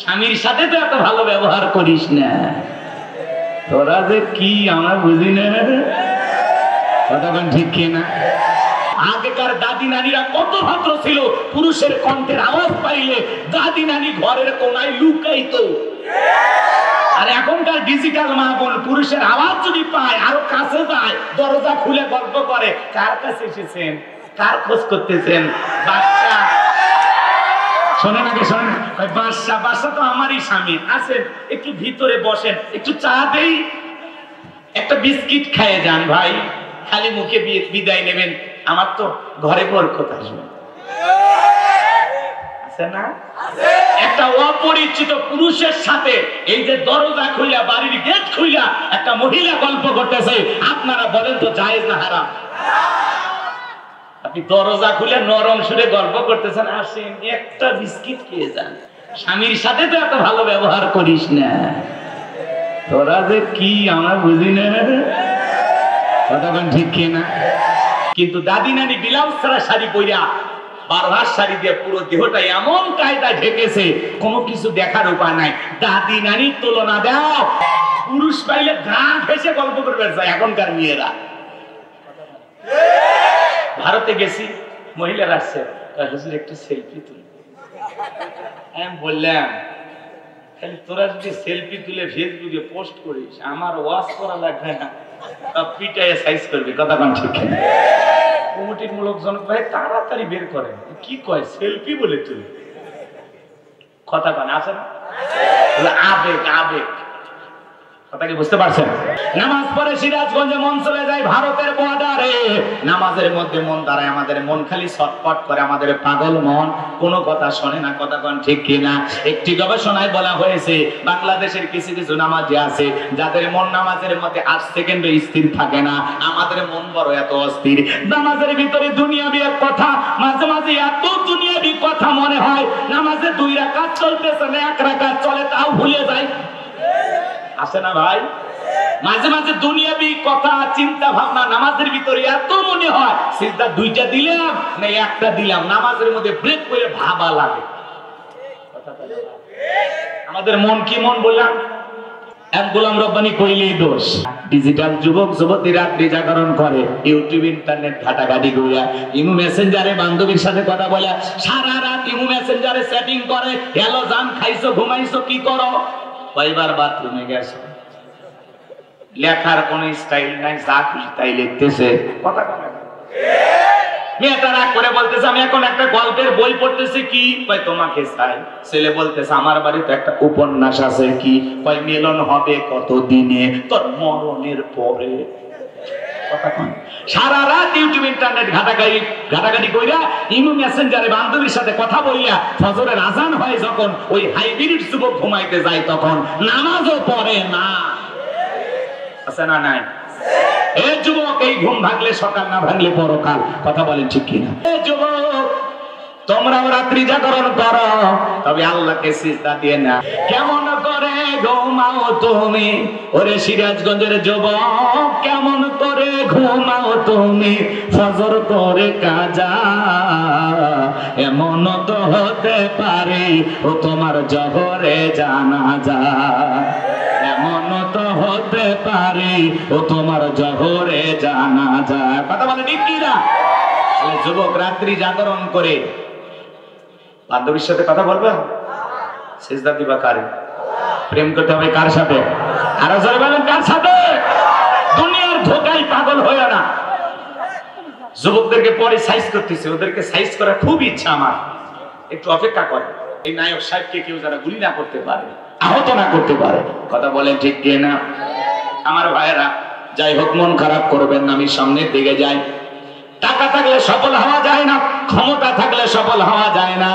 স্বামীর সাথে তো এত ভালো ব্যবহার করিস না। তোরা যে কি আমরা বুঝি না, কতক্ষণ ঠিক কিনা? আগেকার দাদি নানীরা কত ভদ্র ছিল, পুরুষের কণ্ঠের আওয়াজ পাইলে দাদি নানী ঘরের কোনায় লুকাইতো। আর এখনকার ডিজিটাল মা বোন পুরুষের আওয়াজ যদি পায় আরো কাছে যায়, দরজা খুলে গল্প করে, কার কাছে এসেছেন, কার খোঁজ করতেছেন। বাচ্চা শোনেন, আগে শোনেন, বাচ্চা বাচ্চা তো আমারই স্বামী, আসেন একটু ভিতরে বসেন, একটু চা দেই, একটা বিস্কিট খেয়ে যান ভাই, খালি মুখে বিদায় নেবেন, আমার তো ঘরে বরকত আসবে। আছে না? একটা অপরিচিত পুরুষের সাথে এই যে দরজা খুইলা, বাড়ির গেট খুইলা একটা মহিলা গল্প করতেছে, আপনারা বলেন তো জায়েজ না হারাম? আপনি দরজা খুলে নরম সুরে গল্প করতেছেন, আসেন একটা বিস্কিট খেয়ে যান। স্বামীর সাথে তো এত ভালো ব্যবহার করিস না। তোরা যে কি আমরা বুঝি না, কতক্ষণ ঠিক কিনা? কিন্তু দাদি নানি ব্লাউজ ছাড়া শাড়ি পইরা, বারবার শাড়ি দিয়ে পুরো দেহটা এমন কায়দা ঢেকেছে, কোনো কিছু দেখার উপায় নাই। দাদি নানির তুলনা দাও, পুরুষ পাইলে গা ঘেঁষে গল্প করবে এখনকার মেয়েরা। ভারতে গেছি, মহিলারা আসছে, হুজুর একটু সেলফি তুলি। আমি বললাম, খালি তোরা যদি সেলফি তুলে ফেসবুকে পোস্ট করিস, আমার ওয়াশ করা লাগবে না, পিটায় সাইজ করবি। কথা কন ঠিক? কমিটির লোকজন ভাই তাড়াতাড়ি বের করে, কি কয় সেলফি বলে তুই, কথা কন আছে না? আবেগ আবেগ, কথা কি বুঝতে পারছেন? নামাজ পড়ে সিরাজগঞ্জে মন চলে যায় ভারতের বর্ডারে, নামাজের মধ্যে মন দাঁড়ায়, আমাদের মন খালি ছটফট করে, আমাদের পাগল মন, কোনো কথা শোনে না। কথা কোন ঠিক কিনা? একটি গবেষণায় বলা হয়েছে, বাংলাদেশের কিছু কিছু নামাজি আছে যাদের মন নামাজের মধ্যে 8 সেকেন্ডে স্থির থাকে না। আমাদের মন বড় এত অস্থির, নামাজের ভিতরে দুনিয়াবি এক কথা, মাঝে মাঝে এত দুনিয়াবি কথা মনে হয় নামাজে 2 রাকাত চলতেছে না, 1 রাকাত চলে তাও ভুলে যায়। আছে না ভাই? মাঝে মাঝে দুনিয়াবি কথা চিন্তা ভাবনা নামাজের ভিতরে এত মনে হয়, সিজদা 2টা দিলাম না 1টা দিলাম, নামাজের মধ্যে ব্রেক করে ভাবা লাগে। আমাদের মন কি মন বললাম, এক গোলাম রব্বানি কইলেই দোষ। ডিজিটাল যুবক যুবতী রাত্রি জাগরণ করে, ইউটিউব ইন্টারনেট ঘাটাঘাটি কইরা, ইমো মেসেঞ্জারে বান্ধবীর সাথে কথা বলে, সারা রাত ইমো মেসেঞ্জারে সেটিং করে, হ্যালো জান খাইছো ঘুমাইছো কি করো, কয়বার বাথরুমে গেছো, লেখার কোন স্টাইল নাই, যা খুশি তাই লিখতেছে। কথা বলে মেয়েটা রাগ করে বলতেছে, আমি এখন একটা গল্পের বই পড়তেছি। কি কয়? তোমাকে চাই। ছেলে বলতেছে, আমার বাড়িতে একটা উপন্যাস আছে। কি কয়? মিলন হবে কত দিনে, তোর মরণের পরে। কথা কয় সারা রাত ইউটিউব ইন্টারনেট ঘাটাঘাটি কইরা, ইমো মেসেঞ্জারে বান্ধবীর সাথে কথা বলিয়া, ফজরের আজান হয় যখন, ওই হাইব্রিড যুবক ঘুমাইতে যায় তখন নামাজও পড়ে না। আছে না নাই? এ যুবক, এই ঘুম ভাঙলে সকাল, না ভাঙলে পরকাল। কথা বলেন ঠিক কিনা? এ যুবক, তোমরাও রাত্রি জাগরণ করো, তবে আল্লাহকে সিজদা দিয়ে না। কেমন করে ঘুমাও তুমি, ওরে সিরাজগঞ্জের যুবক, কেমন করে ঘুমাও তুমি, ফজর করে কাজা, এমন তো হতে পারে ও তোমার জহরে জানাজা, এমন তো হতে পারে ও তোমার জহরে জানাজা। কথা বলে ঠিক কিনা? যুবক রাত্রি জাগরণ করে বান্ধবীর সাথে কথা বলবে, সিজদা দিবা কারে? প্রেম করতে হবে কার সাথে? আরো জোরে বলেন, কার সাথে? দুনিয়ার ধোকায় পাগল হয়ে না। যুবকদেরকে পরে সাইজ করতেছে, ওদেরকে সাইজ করার খুব ইচ্ছা আমার, একটু অপেক্ষা করে। এই নায়ক সাহেবকে কেউ যারা গুলি না করতে পারে, আহত না করতে পারে। কথা বলেন ঠিক কিনা? আমার ভাইয়েরা, যাই হোক মন খারাপ করবেন না, আমি সামনের দিকে যাই। টাকা থাকলে সফল হওয়া যায় না, ক্ষমতা থাকলে সফল হওয়া যায় না,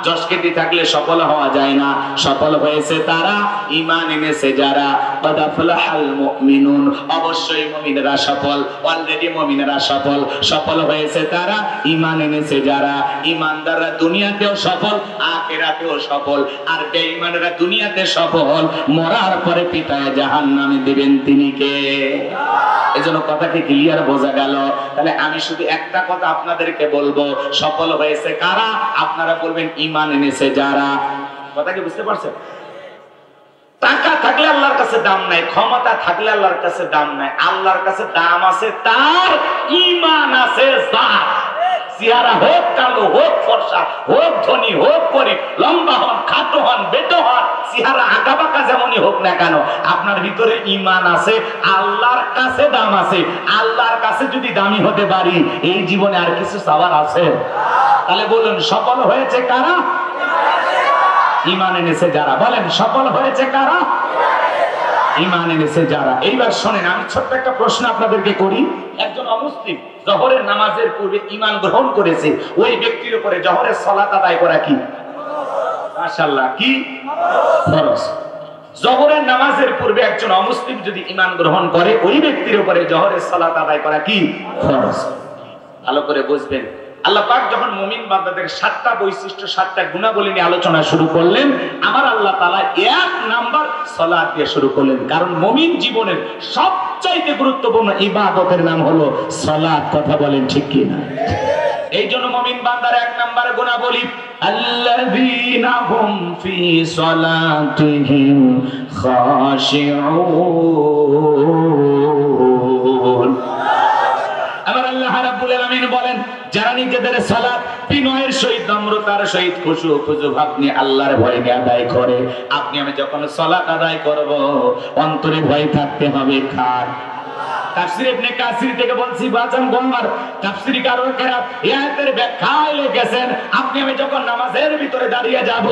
যশ খ্যাতি থাকলে সফল হওয়া যায় না। সফল হয়েছে তারা, ঈমান এনেছে যারা। قد أفلح المؤمنون, অবশ্যই মুমিনরা সফল, অলরেডি মুমিনরা সফল। সফল হয়েছে তারা, ঈমান এনেছে যারা। ঈমানদাররা দুনিয়াতেও সফল, আখিরাতেও সফল। আর বেঈমানরা দুনিয়াতে সফল, মরার পরে পিটায় জাহান্নামে দিবেন তিনি কে? এজন্য কথাকে ক্লিয়ার বোঝা গেল। তাহলে আমি শুধু একটা কথা আপনাদেরকে বলবো, সফল হয়েছে কারা? আপনারা বলবেন ঈমান এনেছে যারা। কথা কি বুঝতে পারছেন? টাকা থাকলে আল্লাহর কাছে দাম নাই, ক্ষমতা থাকলে আল্লাহর কাছে দাম নাই। আল্লাহর কাছে দাম আছে তার, ঈমান আছে যার। চেহারা হোক কালো, হোক ফর্সা, হোক ধনী, হোক গরিব, লম্বা হন, খাটো হন, বেটো হন, চেহারা আঁকা বাঁকা যেমনই হোক না কেন, আপনার ভিতরে ঈমান আছে, আল্লাহর কাছে দাম আছে। আল্লাহর কাছে যদি দামি হতে পারি, এই জীবনে আর কিছু চাওয়ার আছে? তাহলে বলুন সফল হয়েছে কারা? ঈমান এনেছে যারা। বলেন সফল হয়েছে কারা? ঈমান এনেছে যারা। এইবার শোনেন, আমি ছোট্ট একটা প্রশ্ন আপনাদেরকে করি। একজন অমুসলিম জোহরের নামাজের পূর্বে ঈমান গ্রহণ করেছে, ওই ব্যক্তির উপরে জোহরের সালাত আদায় করা কি? মাশাআল্লাহ, কি ফরজ। জোহরের নামাজের পূর্বে একজন অমুসলিম যদি ঈমান গ্রহণ করে, ওই ব্যক্তির উপরে জোহরের সালাত আদায় করা কি? ফরজ। ভালো করে বুঝবেন। আল্লাহ পাক যখন মুমিন বান্দাদের 7টা বৈশিষ্ট্য, 7টা গুণাবলী নিয়ে আলোচনা শুরু করলেন, আমার আল্লাহ তাআলা 1 নাম্বার সালাত দিয়ে শুরু করলেন। কারণ মুমিন জীবনের সবচাইতে গুরুত্বপূর্ণ ইবাদতের নাম হলো সালাত। কথা বলেন ঠিক কি না? এই জন্য মুমিন বান্দার 1 নাম্বার গুণাবলী, আল্লাযীনা হুম ফি সালাতিহিম খাশিউন। আমার আল্লাহ রাব্বুল আলামিন বলেন, যারা নিজেদের সালাত বিনয়ের সহিত, নম্রতার সহিত, খুশু খুশু ভাব নিয়ে আল্লাহর ভয় নিয়ে আদায় করে। আপনি আমি যখন সালাত আদায় করব, অন্তরে ভয় থাকতে হবে কার? তাফসীর ইবনে কাসির থেকে বলছি বাজান গোমর, তাফসীরি কারকেরা এই আয়াতের ব্যাখ্যায় লিখেছেন, আপনি আমি যখন নামাজের ভিতরে দাঁড়িয়ে যাব,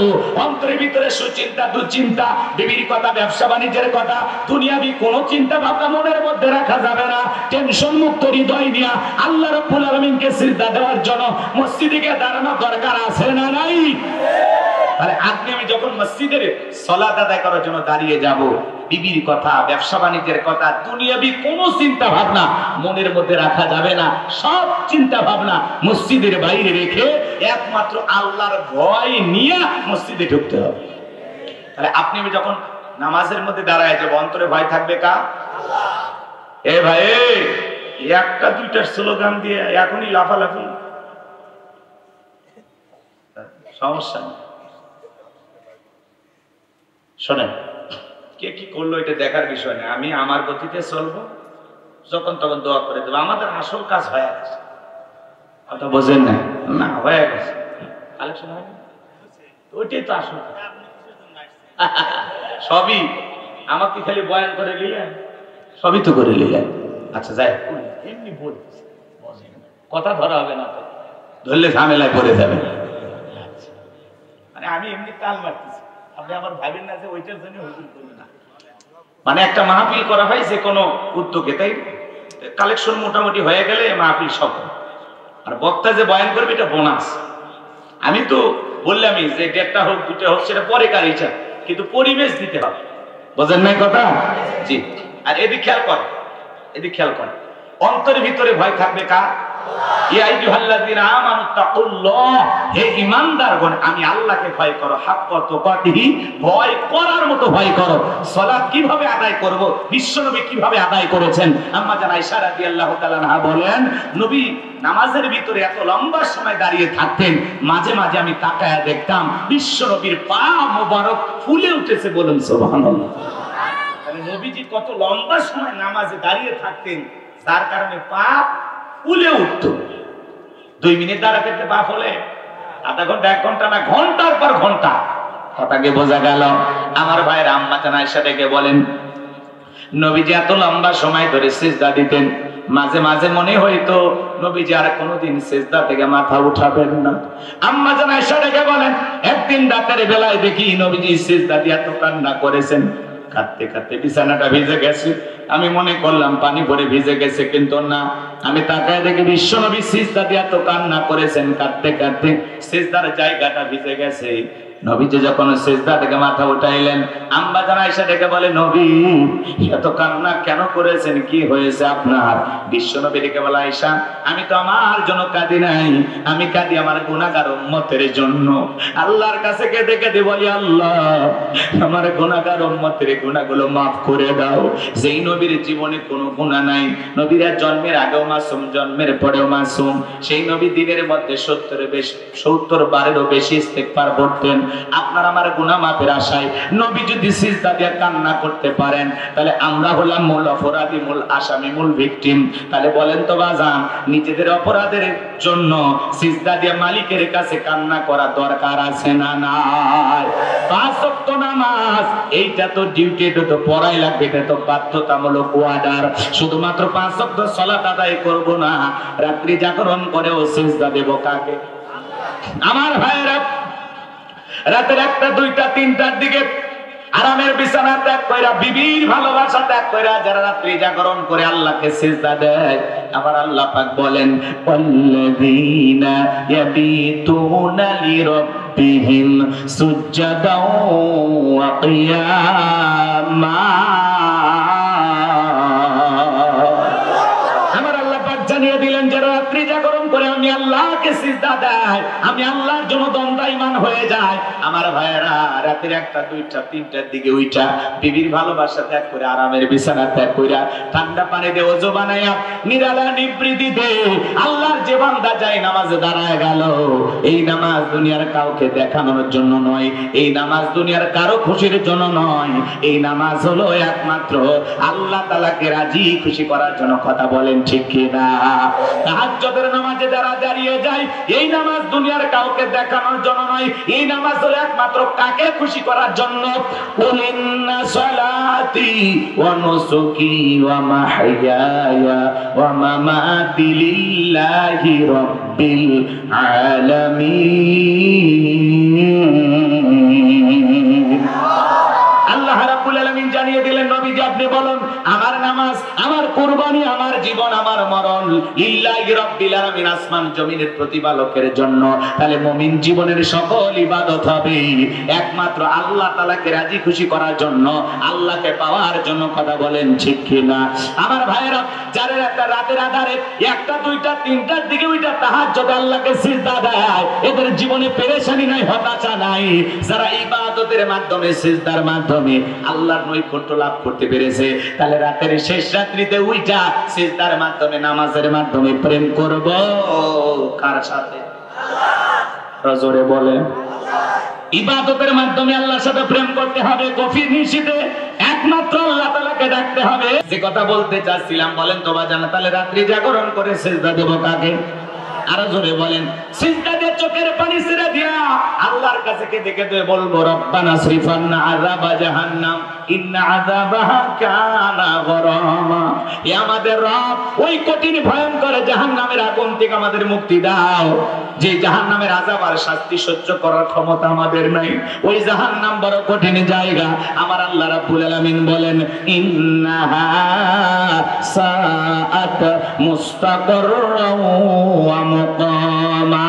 অন্তরের ভিতরে সুচিন্তা, দুশ্চিন্তা, বিবির কথা, ব্যবসা বাণিজ্যের কথা, দুনিয়াবি কোনো চিন্তা ভাবনা মনের মধ্যে রাখা যাবে না। টেনশন মুক্ত হৃদয় নিয়ে আল্লাহ রাব্বুল আলামিনকে সিজদা দেওয়ার জন্য মসজিদে গিয়ে দাঁড়ানো দরকার আছে না নাই? তাহলে আপনি আমি যখন মসজিদের সালাত আদায় করার জন্য দাঁড়িয়ে যাব, বিবির কথা, ব্যবসা বাণিজ্যের কথা, দুনিয়াবি কোনো চিন্তা ভাবনা মনের মধ্যে রাখা যাবে না। সব চিন্তা ভাবনা মসজিদের বাইরে রেখে একমাত্র আল্লাহর ভয় নিয়ে মসজিদে ঢুকতে হবে। তাহলে আপনি আমি যখন নামাজের মধ্যে দাঁড়ায় যাব, অন্তরে ভয় থাকবে কার? এ ভাই, একটা দুইটা স্লোগান দিয়ে এখনই লাফালাফি সমস্যা নেই। শোনেন, কে কি করলো এটা দেখার বিষয় না, আমি আমার গতিতে চলবো, যখন তখন দোয়া করে দেবো। আমাদের আসল কাজ হয়ে গেছে। কথা বোঝেন না? না, হয়ে গেছে। কালেকশন হয়নি, ওইটাই তো আসল। সবই আমাকে খালি বয়ান করে নিলেন, সবই তো করে নিলেন। আচ্ছা যাই, এমনি বলতেছে, কথা ধরা হবে না, তো ধরলে ঝামেলায় পড়ে যাবে। মানে আমি এমনি তাল মারতেছি, আপনি আমার ভাবেন না যে ওইটার জন্য হুজুর করবে না। মানে একটা মাহফিল করা হয় যে কোনো উদ্যোগে, তাই কালেকশন মোটামুটি হয়ে গেলে মাহফিল সফল। আর বক্তা যে বয়ান করবে এটা বোনাস। আমি তো বললামই যে 1.5টা হোক 2টা হোক সেটা পরে কার ইচ্ছা, কিন্তু পরিবেশ দিতে হবে। বোঝেন নাই কথা? জি। আর এদিকে খেয়াল কর, এদিকে খেয়াল কর, অন্তরের ভিতরে ভয় থাকবে কার? ইয়া আইয়ুহাল্লাযীনা আমানু তাকুল্লাহ, হে ঈমানদারগণ, আমি আল্লাহকে ভয় করো, হাক্কা তুকাতিহি, ভয় করার মতো ভয় করো। সালাত কিভাবে আদায় করব, বিশ্বনবী কিভাবে আদায় করেছেন? আম্মা জান আয়েশা রাদিয়াল্লাহু তাআলা আনহা বলেন, নবী নামাজের ভিতরে এত লম্বা সময় দাঁড়িয়ে থাকতেন, মাঝে মাঝে আমি তাকায়া দেখতাম বিশ্বনবীর পা মোবারক ফুলে উঠেছে। বলুন সুবহানাল্লাহ। তাহলে নবীজি কত লম্বা সময় নামাজে দাঁড়িয়ে থাকতেন, যার কারণে পা ফুলে উঠত। 2 মিনিট দাঁড়াতে পা ফলে, আধা ঘন্টা, 1 ঘন্টা না, ঘন্টার পর ঘন্টা। কথাকে বোঝা গেল? আমার ভাইয়ের আম্মা জান আয়েশা ডেকে বলেন, নবীজি এত লম্বা সময় ধরে সিজদা দিতেন, মাঝে মাঝে মনে হইতো নবীজি আর কোনোদিন সিজদা থেকে মাথা উঠাবেন না। আম্মা জান আয়েশা ডেকে বলেন, একদিন রাতের বেলায় দেখি নবীজি সিজদা দিয়ে এত কান্না করেছেন, কাঁদতে কাঁদতে বিছানাটা ভিজে গেছে। আমি মনে করলাম পানি পরে ভিজে গেছে, কিন্তু না, আমি তাকায় দেখি বিশ্বনবী সিজদা দিয়ে এত কান্না করেছেন, কাঁদতে কাঁদতে সিজদার জায়গাটা ভিজে গেছে। নবীজি যখন সিজদা থেকে মাথা উঠাইলেন, আম্মা জান আয়েশা ডেকে বলে, নবী এত কান্না কেন করেছেন, কি হয়েছে আপনার? বিশ্বনবী ডেকে বলে, আয়েশা, আমি তো আমার জন্য কাঁদি নাই, আমি কাঁদি আমার গুনাহগার উম্মতের জন্য। আল্লাহর কাছে কেঁদে কেঁদে বলি, আল্লাহ আমার গুনাহগার উম্মতের গুনাহগুলো মাফ করে দাও। যেই নবীর জীবনে কোনো গুনাহ নাই, নবীরা জন্মের আগেও মাসুম, জন্মের পরেও মাসুম, সেই নবী দিনের মধ্যে 70 বারেরও বেশি ইস্তেগফার পড়তেন। আপনার আমার গুনাহ মাফের আশায় নবী যদি সিজদা দিয়ে কান্না করতে পারেন, তাহলে আমরা হলাম মূল অপরাধী, মূল আসামি, মূল ভিকটিম। তাহলে বলেন তো বাজান, নিজেদের অপরাধের জন্য সিজদা দিয়ে মালিকের কাছে কান্না করা দরকার আছে না নাই? 5 ওয়াক্ত নামাজ, এইটা তো ডিউটি, এটা তো পড়াই লাগবে, এটা তো বাধ্যতামূলক ওয়ার্ডার। শুধুমাত্র 5 ওয়াক্ত সালাত আদায় করব না, রাত্রি জাগরণ করেও সিজদা দেব কাকে? আমার ভাইরা, রাতের 1টা 2টা 3টার দিকে আরামের বিছানা ত্যাগ কইরা, বিবির ভালোবাসা ত্যাগ কইরা যারা রাত্রি জাগরণ করে আল্লাহকে সিজদা দেয়, আবার আল্লাহ পাক বলেন ওয়াল্লাযীনা ইয়াবিতুনা লিরাব্বিহিম সুজদাও ওয়া কিয়ামা। আমার আল্লাহ পাক জানিয়ে দিলেন যারা রাত্রি জাগরণ করে আমি আল্লাহকে সিজদা দেয়, আমি আল্লাহর জন্য দণ্ডায়মান হয়ে যায়। আমার ভাইয়েরা, রাতের 1টা 2টা 3টার দিকে উইটা বিবির ভালোবাসা ত্যাগ করে, আরামের বিছানা ত্যাগ কইরা, ঠান্ডা পানি দিয়ে ওযু বানায়া, নিরালা নিবৃত্তি দে আল্লাহর যে বান্দা যায় নামাজে দাঁড়ায় গেল, এই নামাজ দুনিয়ার কাউকে দেখানোর জন্য নয়, এই নামাজ দুনিয়ার কারো খুশির জন্য নয়, এই নামাজ হলো একমাত্র আল্লাহ তাআলাকে রাজি খুশি করার জন্য। কথা বলেন ঠিক কি না? তাহাজ্জুদের নামাজে যারা দাঁড়িয়ে যায়, এই নামাজ দুনিয়ার কাউকে দেখানোর জন্য নয়, এই নামাজ হলো একমাত্র কাকে খুশি করার জন্য। কুলিন্না সালাতি ওয়া নুসুকি ওয়া মাহইয়ায়া ওয়া মামাতি লিল্লাহি রাব্বিল আলামিন। আল্লাহ রাব্বুল আলামিন জানিয়ে দিলেন, নবীজি আপনি বলুন, আমার নামাজ, আমার কুরবানি, আমার জীবন, আমার মরণ লিল্লাহি রাব্বিল আলামিন, আসমান জমিনের প্রতিপালকের জন্য। তাহলে মুমিন জীবনের সকল ইবাদত হবে একমাত্র আল্লাহ তাআলাকে রাজি খুশি করার জন্য, আল্লাহকে পাওয়ার জন্য। কথা বলেন ঠিক কি না? আমার ভাইয়েরা, যারা একটা রাতের আধারে 1টা 2টা 3টার দিকে ওইটা তাহাজ্জুদ আল্লাহকে সিজদা দেয়, এদের জীবনে পেরেশানি নাই, হতাশা নাই। যারা ইবাদতের মাধ্যমে, সিজদার মাধ্যমে আল্লাহর নৈকট্য লাভ করতে পেরেছে, তাহলে রাতের শেষ রাত্রিতে উইটা সিজদার মাধ্যমে, নামাজের মাধ্যমে প্রেম করব কার সাথে? জোরে বলেন। ইবাদতের মাধ্যমে আল্লাহর সাথে প্রেম করতে হবে, গভীর নিশিতে একমাত্র আল্লাহ তাআলাকে ডাকতে হবে। যে কথা বলতে চাচ্ছিলাম, বলেন তো বাজান, তাহলে রাত্রি জাগরণ করে সিজদা দেব কাকে? আরো জোরে বলেন। সিজদা দিয়ে চোখের পানি ছেড়ে দিয়া আল্লাহর কাছে কেঁদে কেঁদে বলবো, রব্বানা সরিফান্না আযাবা জাহান্নাম ইন্না আযাবাহা কানা গরামা। হে আমাদের রব, ওই কঠিন ভয়ঙ্কর জাহান্নামের আগুন থেকে আমাদের মুক্তি দাও। যে জাহান্নামের আযাব আর শাস্তি সহ্য করার ক্ষমতা আমাদের নাই, ওই জাহান্নাম বড় কঠিন জায়গা। আমার আল্লাহ রাব্বুল আলামিন বলেন, ইন্নাহা সাআত মুস্তাকাররাও ওয়া মুকামা।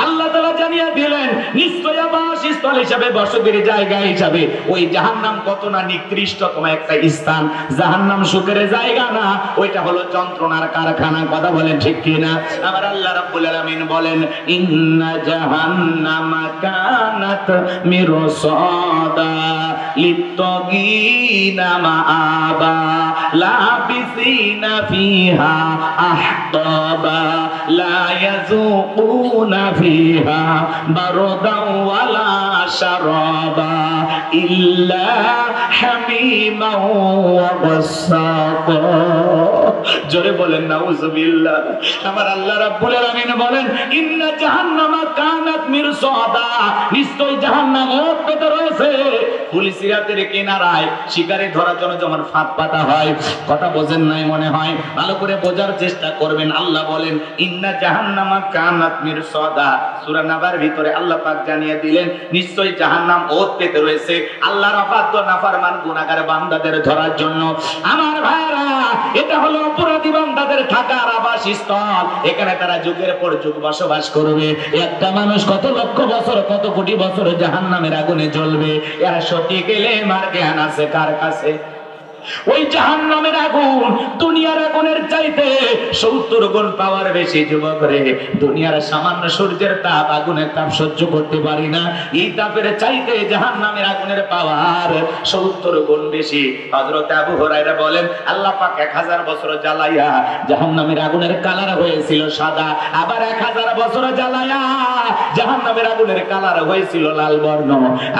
আল্লাহ তাআলা জানিয়ে দিলেন, নিশ্চয় আবাসস্থল হিসাবে, বসতির জায়গা হিসাবে ওই জাহান্নাম কত না নিকৃষ্টতম একটা স্থান। জাহান্নাম সুখের জায়গা না, ওইটা হলো যন্ত্রণার কারখানা। কথা বলেন ঠিক কি না? আমার আল্লাহ রাব্বুল আলামিন বলেন, ইন্না জাহান্নামা কানাত মিরসাদা লিত্তাগিনা মাআবা লাবিসিনা ফিহা আহকাবা লা ইয়াযুকুনা ফিহা বারদাও ওয়ালা শারাবা ইল্লা হামিমা ওয়া গাসসাকা। জোরে বলেন নাউযুবিল্লাহ। আমার আল্লাহ রাব্বুল আলামিন বলেন, ইন্না জাহান্নামা কানাত মিরসাদা, নিশ্চয় জাহান্নাম ওর পেতে রয়েছে পুলিশ সিরাতের কিনারায় শিকারে ধরার জন্য যেমন ফাঁদ পাতা হয়। কথা বোঝেন নাই মনে হয়, ভালো করে বোঝার চেষ্টা করবেন। আল্লাহ বলেন, ইন্না জাহান্নামা কানাত মিরসাদা। সূরা নাবার ভিতরে আল্লাহ পাক জানিয়ে দিলেন, নিশ্চয় জাহান্নাম ওত পেতে রয়েছে আল্লাহর অবাধ্য নাফরমান গুনাহগার বান্দাদের ধরার জন্য। আমার ভাইরা, এটা হলো অপরাধী বান্দাদের থাকার আবাসস্থল। এখানে তারা যুগের পর যুগ বসবাস করবে। একটা মানুষ কত লক্ষ বছর, কত কোটি বছর জাহান্নামের আগুনে জ্বলবে। এরা সঠিক এলেম আর জ্ঞান আছে কার কাছে? ওই জাহান্নামের আগুন দুনিয়ার আগুনের চাইতে 70 গুণ পাওয়ার বেশি। যুবক রে, দুনিয়ার সামান্য সূর্যের তাপ, আগুনের তাপ সহ্য করতে পারি না, এই তাপের চাইতে জাহান্নামের আগুনের পাওয়ার 70 গুণ বেশি। হযরত আবু হুরায়রা বলেন, আল্লাহ পাক 1000 বছর জ্বালাইয়া জাহান্নামের আগুনের কালার হয়েছিল সাদা, আবার 1000 বছর জ্বালাইয়া জাহান্নামের আগুনের কালার হয়েছিল লাল বর্ণ,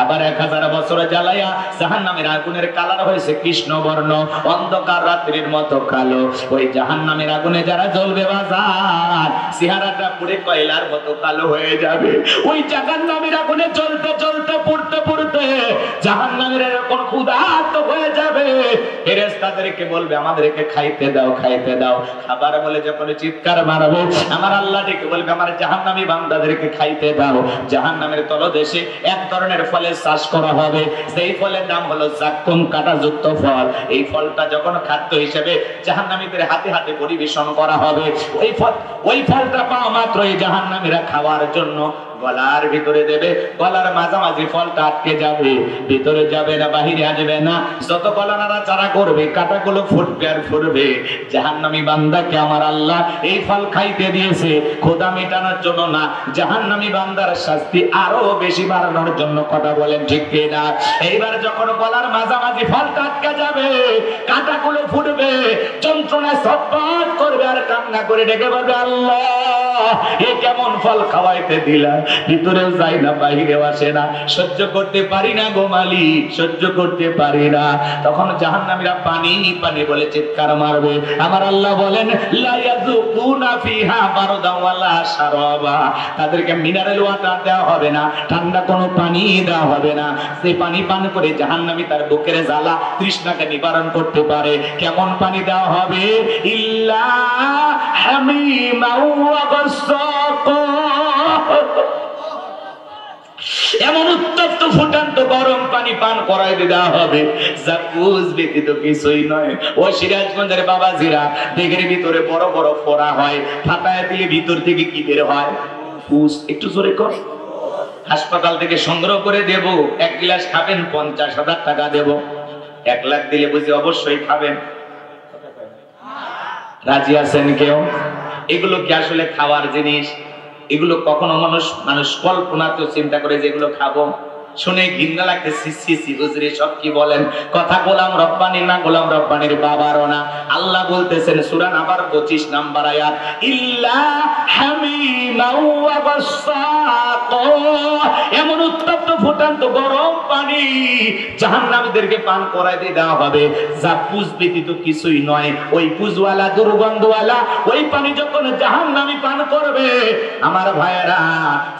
আবার 1000 বছর জ্বালাইয়া জাহান্নামের আগুনের কালার হয়েছে কৃষ্ণ বর্ণ, অন্ধকার রাত্রির মতো কালো। ওই জাহান্নামের আগুনে যারা জ্বলবে বাজার, চেহারাটা পুড়ে কয়লার মতো কালো হয়ে যাবে। ওই জাহান্নামের আগুনে জ্বলতে জ্বলতে পুড়তে পুড়তে জাহান্নামের এরকম ক্ষুধার্ত হয়ে যাবে, ফেরেশতাদেরকে বলবে আমাদেরকে খাইতে দাও, খাইতে দাও। খাবার বলে যখন চিৎকার মারবে, আমার আল্লাহ ডেকে বলবে আমার জাহান্নামী বান্দাদেরকে খাইতে দাও। জাহান্নামের তলদেশে এক ধরনের ফলের চাষ করা হবে, সেই ফলের নাম হলো জাক্কুম, কাঁটাযুক্ত ফল। এই ফলটা যখন খাদ্য হিসেবে জাহান্নামীদের হাতে হাতে পরিবেশন করা হবে, ওই ফলটা পাওয়া মাত্রই জাহান্নামীরা খাওয়ার জন্য গলার ভিতরে দেবে, গলার মাঝামাঝি ফলটা আটকে যাবে, ভিতরে যাবে না, বাহিরে আসবে না। যত গলা নাড়াচাড়া করবে কাঁটাগুলো ফুটবে আর ফুটবে। জাহান্নামী বান্দাকে আমার আল্লাহ এই ফল খাইতে দিয়েছে ক্ষুধা মেটানোর জন্য না, জাহান্নামী বান্দার শাস্তি আরো বেশি বাড়ানোর জন্য। কথা বলেন ঠিক কিনা? এইবার যখন গলার মাঝামাঝি ফলটা আটকে যাবে, কাঁটাগুলো ফুটবে, যন্ত্রণায় ছটফট করবে আর কান্না করে ডেকে বলবে আল্লাহ এ কেমন ফল খাওয়াইতে দিলা, ভিতরেও যায় না, বাহিরেও আসে না, সহ্য করতে পারি না গো মালিক, সহ্য করতে পারি না। তখন জাহান্নামীরা পানি পানি বলে চিৎকার মারবে। আমার আল্লাহ বলেন লা ইয়াযুকুনা ফিহা বারদান ওয়ালা শারাবা, তাদেরকে মিনারেল ওয়াটার দেওয়া হবে না, ঠান্ডা কোনো পানি দেওয়া হবে না। সেই পানি পান করে জাহান্নামী তার বুকের জ্বালা তৃষ্ণাকে নিবারণ করতে পারে। কেমন পানি দেওয়া হবে? ইল্লা হামিমা ওয়া গাসসাকা, এমন উত্তপ্ত ফুটান্ত গরম পানি পান করাই দেওয়া হবে, যা কুজ ব্যতীত কিছুই নয়। ও সিরাজগঞ্জের বাবাজিরা, দেহের ভিতরে বড় বড় ফোড়া হয়, ফাটায় দিলে ভিতর থেকে কি বের হয়? কুজ। একটু জোরে কর। হাসপাতাল থেকে সংগ্রহ করে দেব, 1 গ্লাস খাবেন 50,000 টাকা দেব। 1 লাখ দিলে বুঝি অবশ্যই খাবেন। রাজি আছেন কেউ? এগুলো কি আসলে খাওয়ার জিনিস? এগুলো কখনো মানুষ কল্পনাতেও চিন্তা করে যে এগুলো খাবো? শুনে ঘৃণা লাগতেছে, সি হুজুর সব কি বলেন? কথা গোলাম রব্বানি না, গোলাম রব্বানির বাবারও না। আল্লাহ বলতেছেন সূরা নাবার 25 নাম্বার আয়াত, ইল্লা হামিমা ওয়া গাসসাকা, এমন উত্তপ্ত ফুটান্ত গরম পানি জাহান্নামীদেরকে পান করাইতে দেওয়া হবে, যা পুজ ব্যতীত কিছুই নয়। ওই পুজওয়ালা দুর্গন্ধওয়ালা ওই পানি যখন জাহান্নামী পান করবে, আমার ভাইয়েরা,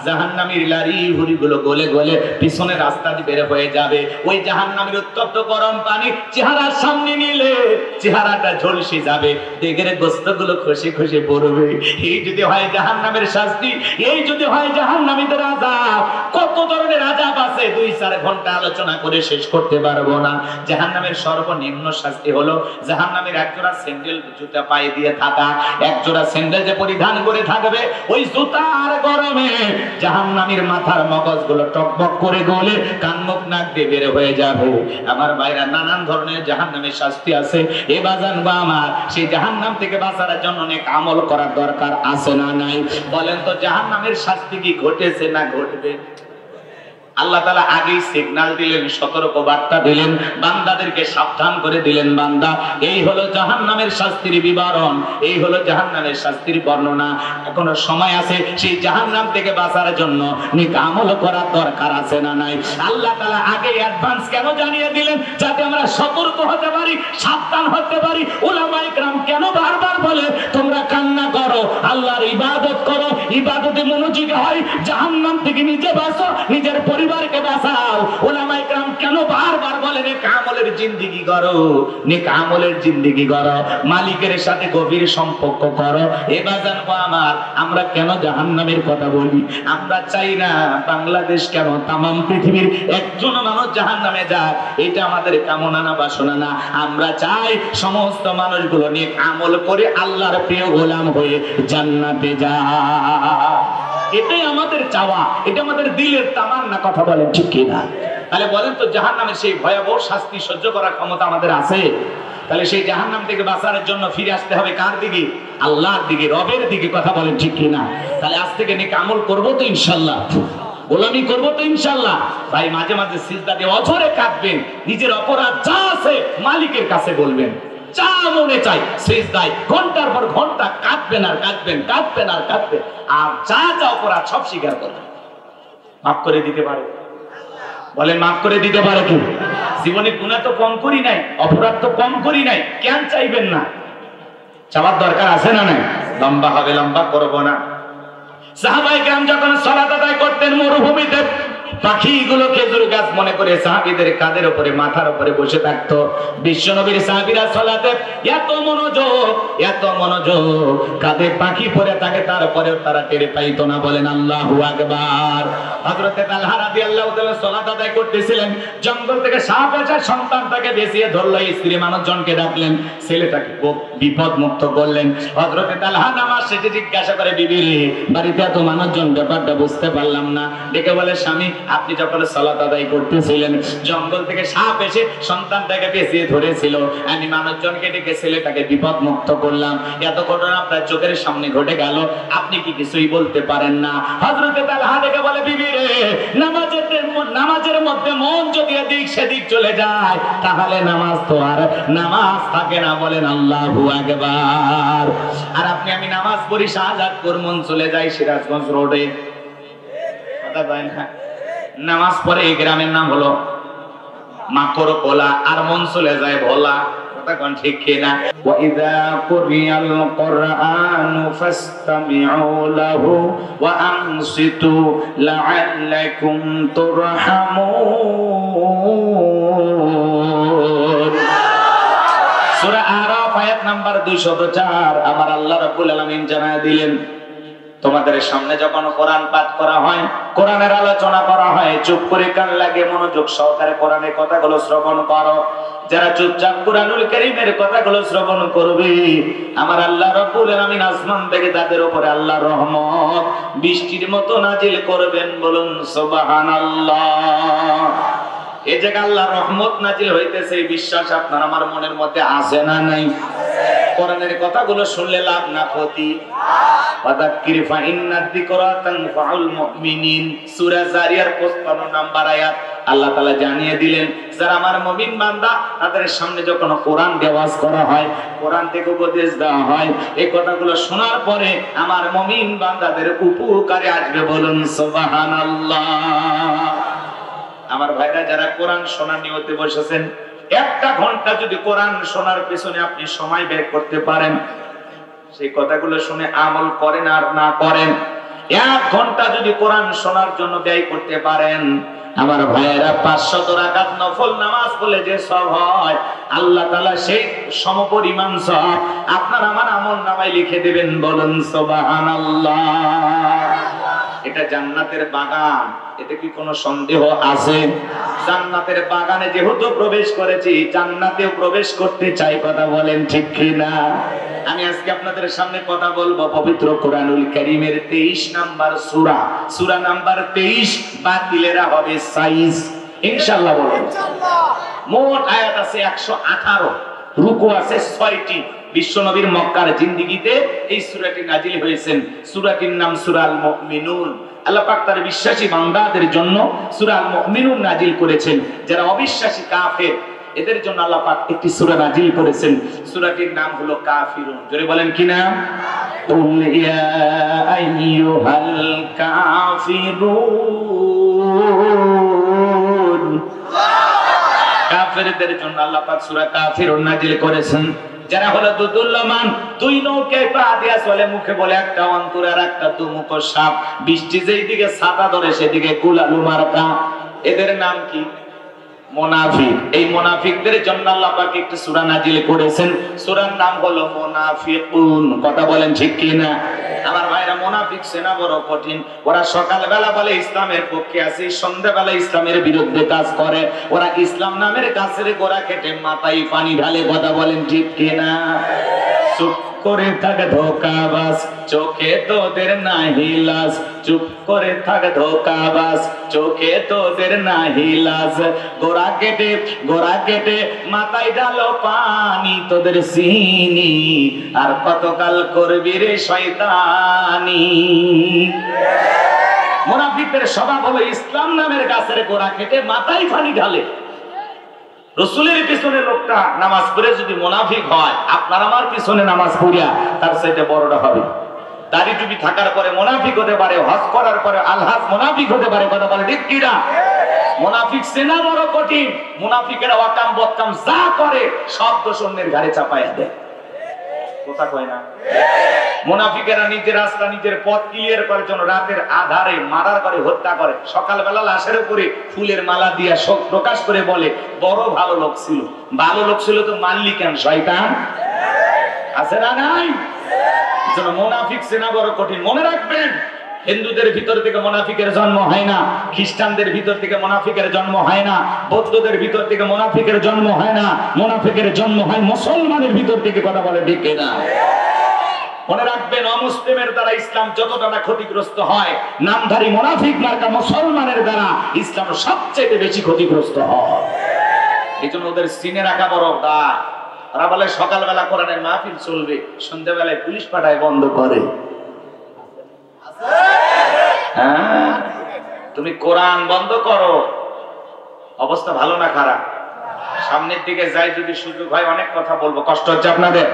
জাহান্নামীর লারি হুরিগুলো গলে গলে পিছনে রাস্তা দিয়ে বের হয়ে যাবে। ওই জাহান্নামীর উত্তপ্ত গরম পানি চেহারার সামনে নিলে চেহারাটা ঝলসে যাবে, দেহের গোশতগুলো খসে খসে পড়বে। এই যদি হয় জাহান্নামের শাস্তি, এই যদি হয় জাহান্নামীদের আযাব। কত ধরনের আযাব আছে 2-4 ঘন্টা আলোচনা করে শেষ করতে পারবো না। জাহান্নামের সর্বনিম্ন শাস্তি হলো জাহান্নামের একজোড়া স্যান্ডেল জুতা পায়ে দিয়ে থাকা, একজোড়া স্যান্ডেল যে পরিধান করে থাকবে, ওই জুতার গরমে জাহান্নামীর মাথার মগজগুলো টকবক করে গলে কান মুখ নাক দিয়ে বের হয়ে যাবে। আমার ভাইরা, নানান ধরনের জাহান্নামের শাস্তি আছে। এ বাজান বা আমার, সেই জাহান্নাম থেকে বাঁচার জন্য অনেক আমল করার দরকার আছে না নাই? বলেন তো, জাহান্নামের শাস্তি কি ঘটেছে না ঘটবে? আল্লাহ তাআলা আগেই সিগন্যাল দিলেন, সতর্ক বার্তা দিলেন, বান্দাদেরকে সাবধান করে দিলেন, বান্দা এই হলো জাহান্নামের শাস্তির বিবরণ, এই হলো জাহান্নামের শাস্তির বর্ণনা। এখনো সময় আছে, সেই জাহান্নাম থেকে বাঁচার জন্য নেক আমল করার দরকার আছে না নাই? আল্লাহ তাআলা আগে অ্যাডভান্স কেন জানিয়ে দিলেন? যাতে আমরা সতর্ক হতে পারি, সাবধান হতে পারি। উলামায়ে কেরাম কেন বারবার বলে তোমরা কান্না করো, আল্লাহর ইবাদত করো, ইবাদতে মনোযোগী হয়, জাহান্নাম থেকে নিজে বাঁচো, নিজের পরিবারকে বাঁচাও। উলামায়ে কেরাম কেন বারবার বলে নেক আমলের জিন্দেগি করো, নেক আমলের জিন্দেগি করো, মালিকের সাথে গভীর সম্পর্ক করো। এ বাজান আমার, আমরা কেন জাহান্নামের কথা বলি? আমরা চাই না বাংলাদেশ কেন তামাম পৃথিবীর একজন মানুষ জাহান্নামে যাক, এটা আমাদের কামনা না, বাসনা না। আমরা চাই সমস্ত মানুষগুলো নেক আমল করে আল্লাহর প্রিয় গোলাম হয়ে জান্নাতে যায়। এটাই আমাদের চাওয়া, এটা আমাদের দিলের তামান্না। কথা বলেন ঠিক কিনা? তাহলে বলেন তো জাহান্নামের সেই ভয়াবহ শাস্তি সহ্য করার ক্ষমতা আমাদের আছে? তাহলে সেই জাহান্নাম থেকে বাঁচার জন্য ফিরে আসতে হবে কার দিকে? আল্লাহর দিকে, রবের দিকে। কথা বলেন ঠিক কিনা? তাহলে আজ থেকে নেক আমল করবো তো ইনশাআল্লাহ, গোলামি করবো তো ইনশাআল্লাহ। ভাই মাঝে মাঝে সিজদা দিয়ে অঝরে কাঁদবেন, নিজের অপরাধ যা আছে মালিকের কাছে বলবেন, যা মনে চাই সিজদায় ঘন্টার পর ঘন্টা কাঁদবেন আর কাঁদবেন, কাঁদবেন আর কাঁদবেন, আর যা যা অপরাধ সব স্বীকার করবেন। মাফ করে দিতে পারে? বলেন মাফ করে দিতে পারে কি? জীবনে গুনাহ তো কম করি নাই, অপরাধ তো কম করি নাই, কেন চাইবেন না? চাওয়ার দরকার আছে না নাই? লম্বা হবে, লম্বা করবো না। সাহাবায়ে কেরাম যখন সালাত আদায় করতেন মরুভূমিতে, পাখিগুলো খেজুর গাছ মনে করে সাহাবীদের কাঁধের উপরে, মাথার উপরে বসে থাকতো। বিশ্বনবীর সাহাবীরা সালাতে এত মনোযোগ, কাঁধে পাখি পড়ে থাকে, তারপরেও তারা টের পাইতো না। বলেন আল্লাহু আকবার। হযরতে তালহা রাদিয়াল্লাহু তাআলা সালাত আদায় করতেছিলেন, জঙ্গল থেকে সাপ এসে সন্তানটাকে বেঁচিয়ে ধরলো। স্ত্রী মানুষজনকে ডাকলেন, ছেলেটাকে বিপদ মুক্ত করলেন। হযরতে তালহা নামাজ শেষে জিজ্ঞাসা করে, বিবি রে, বাড়িতে এত মানুষজন, ব্যাপারটা বুঝতে পারলাম না। ডেকে বলে, স্বামী আপনি যখন সালাত আদায় করতেছিলেন, জঙ্গল থেকে সাপ এসে সন্তানটাকে বেঁচিয়ে ধরেছিল, আমি মানুষজনকে ডেকে ছেলেটাকে বিপদ মুক্ত করলাম। এত ঘটনা আপনার চোখের সামনে ঘটে গেল, আপনি কি কিছুই বলতে পারেন না? হযরতে তালহা ডেকে বলে, বিবি রে, নামাজের মধ্যে মন যদি এদিক সেদিক চলে যায়, তাহলে নামাজ তো আর নামাজ থাকে না। বলেন আল্লাহু আকবার। আর আপনি আমি নামাজ পড়ি শাহজাদপুর, মন চলে যায় সিরাজগঞ্জ রোডে। কথা বলেন না? নামাজ পড়ে এই গ্রামের নাম হলো মাকড়কোলা, আর মন চলে যায় ভোলা। কথা কোন ঠিক কিনা? ওয়া ইযা কুরিয়াল কুরআনু ফাসতামিউ লাহু ওয়া আনসিতু লাআল্লাকুম তুরহামুন। সূরা আরাফ আয়াত নাম্বার 204। আমার আল্লাহ রাব্বুল আলামিন জানায় দিলেন, তোমাদের সামনে যখন কোরআন পাঠ করা হয়, কোরআনের আলোচনা করা হয়, চুপ করে কান লাগে মনোযোগ সহকারে কোরআনের কথাগুলো শ্রবণ করো। যারা চুপচাপ কুরআনুল কারীমের কথাগুলো শ্রবণ করবে, আমার আল্লাহ রাব্বুল আলামিন আসমান থেকে তাদের উপরে আল্লাহর রহমত বৃষ্টির মতো নাজিল করবেন। বলুন সুবহানাল্লাহ। এই যে আল্লাহর রহমত নাজিল হইতেছে, এই বিশ্বাস আপনার আমার মনের মধ্যে আছে না নাই? কোরআনের কথাগুলো শুনলে লাভ না ক্ষতি? ওয়াদাক্কির ফাইন্নাদ যিকরা তানফাউল মুমিনিন, সূরা জারিয়ার 55 নম্বর আয়াত। আল্লাহ তাআলা জানিয়ে দিলেন, যারা আমার মুমিন বান্দা, তাদের সামনে যখন কোরআন দেওয়াজ করা হয়, কোরআন থেকে উপদেশ দেওয়া হয়, এই কথাগুলো শোনার পরে আমার মুমিন বান্দাদের উপকারে আসবে। বলুন সুবহানাল্লাহ। আমার ভাইরা যারা কোরআন শোনার নিয়তে বসেছেন, একটা ঘন্টা যদি কোরআন শোনার পেছনে আপনি সময় ব্যয় করতে পারেন, সেই কথাগুলো শুনে আমল করেন আর না করেন, 1 ঘন্টা যদি কোরআন শোনার জন্য ব্যয় করতে পারেন, আমার ভাইয়েরা 500 রাকাত নফল নামাজ পড়লে যে সওয়াব হয়, আল্লাহ তাআলা সেই সমপরিমাণ সওয়াব আপনার আমার আমল নামায় লিখে দিবেন। বলুন সুবহানাল্লাহ। এটা জান্নাতের বাগান, এতে কি কোনো সন্দেহ আছে? জান্নাতের বাগানে যেহেতু প্রবেশ করেছি, জান্নাতেও প্রবেশ করতে চাই। কথা বলেন ঠিক কিনা? আমি আজকে আপনাদের সামনে কথা বলবো পবিত্র কোরআনুল কারীমের 23 নাম্বার সূরা, সূরা নাম্বার 23। বাতিলেরা হবে সাইজ ইনশাআল্লাহ। বলেন মোট আয়াত আছে 118, রুকু আছে 6টি। বিশ্বনবীর মক্কার জিন্দেগিতে এই সূরাটি নাজিল হয়েছেন। সূরাটির নাম সূরা আল মুমিনুন। আল্লাহ পাক তার বিশ্বাসী বান্দাদের জন্য সূরা আল মুমিনুন নাজিল করেছেন। যারা অবিশ্বাসী কাফের, এদের জন্য আল্লাহ পাক একটি সূরা নাজিল করেছেন। সূরাটির নাম হলো কাফিরুন। জোরে বলেন কি নাম? কুল ইয়া আইয়ুহাল কাফিরুন। কাফেরদের জন্য আল্লাহ পাক সূরা কাফিরুন নাজিল করেছেন। যারা হলো দুদুল্যমান, 2 নৌকায় পা দিয়া চলে, মুখে বলে একটা, অন্তরে আর একটা, দুমুখ সাপ। বৃষ্টি যেই দিকে ছাতা ধরে সেদিকে কুলালু মার্কা। এদের নাম কি? মুনাফিক। এই মুনাফিকদের জন্য আল্লাহ পাক একটা সূরা নাজিল করেছেন। সূরার নাম হলো মুনাফিকুন। কথা বলেন ঠিক কি না? আমার ভাইরা, মুনাফিক সেনা বড় কঠিন। ওরা সকালবেলা বলে ইসলামের পক্ষে আছে, সন্ধ্যাবেলা ইসলামের বিরুদ্ধে কাজ করে। ওরা ইসলাম নামের গাছের গোড়া কেটে মাথায় পানি ঢালে। কথা বলেন ঠিক কি না? চুপ করে থাক ধোকাবাজ, চোখে তোদের নাহি লাজ। চুপ করে থাক ধোকাবাজ, চোখে তোদের নাহি লাজ। গোড়া কেটে মাথায় ঢালো পানি, তোদের চিনি আর কতকাল করবি রে শয়তানি। মুনাফিকদের স্বভাব হলো ইসলাম নামের গাছের গোড়া কেটে মাথায় পানি ঢালে। রাসূলের পিছনে লোকটা নামাজ পড়ে যদি মুনাফিক হয়, আপনার আমার পিছনে নামাজ পড়িয়া তার চাইতে বড়টা হবে। দাড়ি টুপি থাকার পরে মুনাফিক হতে পারে, হজ করার পরে আলহাজ মুনাফিক হতে পারে। কথা বলে ঠিক কি না? মুনাফিক চেনা বড় কঠিন। মুনাফিকেরা ওয়াকাম বদকাম যা করে সব দোষ অন্যের ঘাড়ে চাপাইয়া দেয়। কথা কয় না? মুনাফিকেরা নিজের রাস্তা নিজের পথ ক্লিয়ার করার জন্য রাতের আধারে মারার করে হত্যা করে। সকালবেলা লাশের উপরে ফুলের মালা দিয়া শোক প্রকাশ করে বলে বড় ভালো লোক ছিল। ভালো লোক ছিল তো মারলি কেন? শয়তান আছে না নাই? এজন্য মুনাফিক চেনা বড় কঠিন। মনে রাখবেন, হিন্দুদের ভিতর থেকে মুনাফিকের জন্ম হয় না, খ্রিস্টানদের ভিতর থেকে মুনাফিকের জন্ম হয় না, বৌদ্ধদের ভিতর থেকে মুনাফিকের জন্ম হয় না। মুনাফিকের জন্ম হয় মুসলমানের ভিতর থেকে। কথা বলে ঠিক না? মনে রাখবেন, অমুসলিমের দ্বারা ইসলাম যতটা না ক্ষতিগ্রস্ত হয়, নামধারী মুনাফিক মার্কা মুসলমানের দ্বারা ইসলাম সবচেয়ে বেশি ক্ষতিগ্রস্ত হয়। এই জন্য ওদের চিনে রাখা বড় দায়। ওরা বলে সকালবেলা কোরআনের মাহফিল চলবে, সন্ধ্যাবেলায় পুলিশ পাঠায় বন্ধ করে। হ্যাঁ, তুমি কোরআন বন্ধ করো, অবস্থা ভালো না খারাপ? সামনের দিকে যাই যদি সুযোগ হয় অনেক কথা বলবো। কষ্ট হচ্ছে আপনাদের?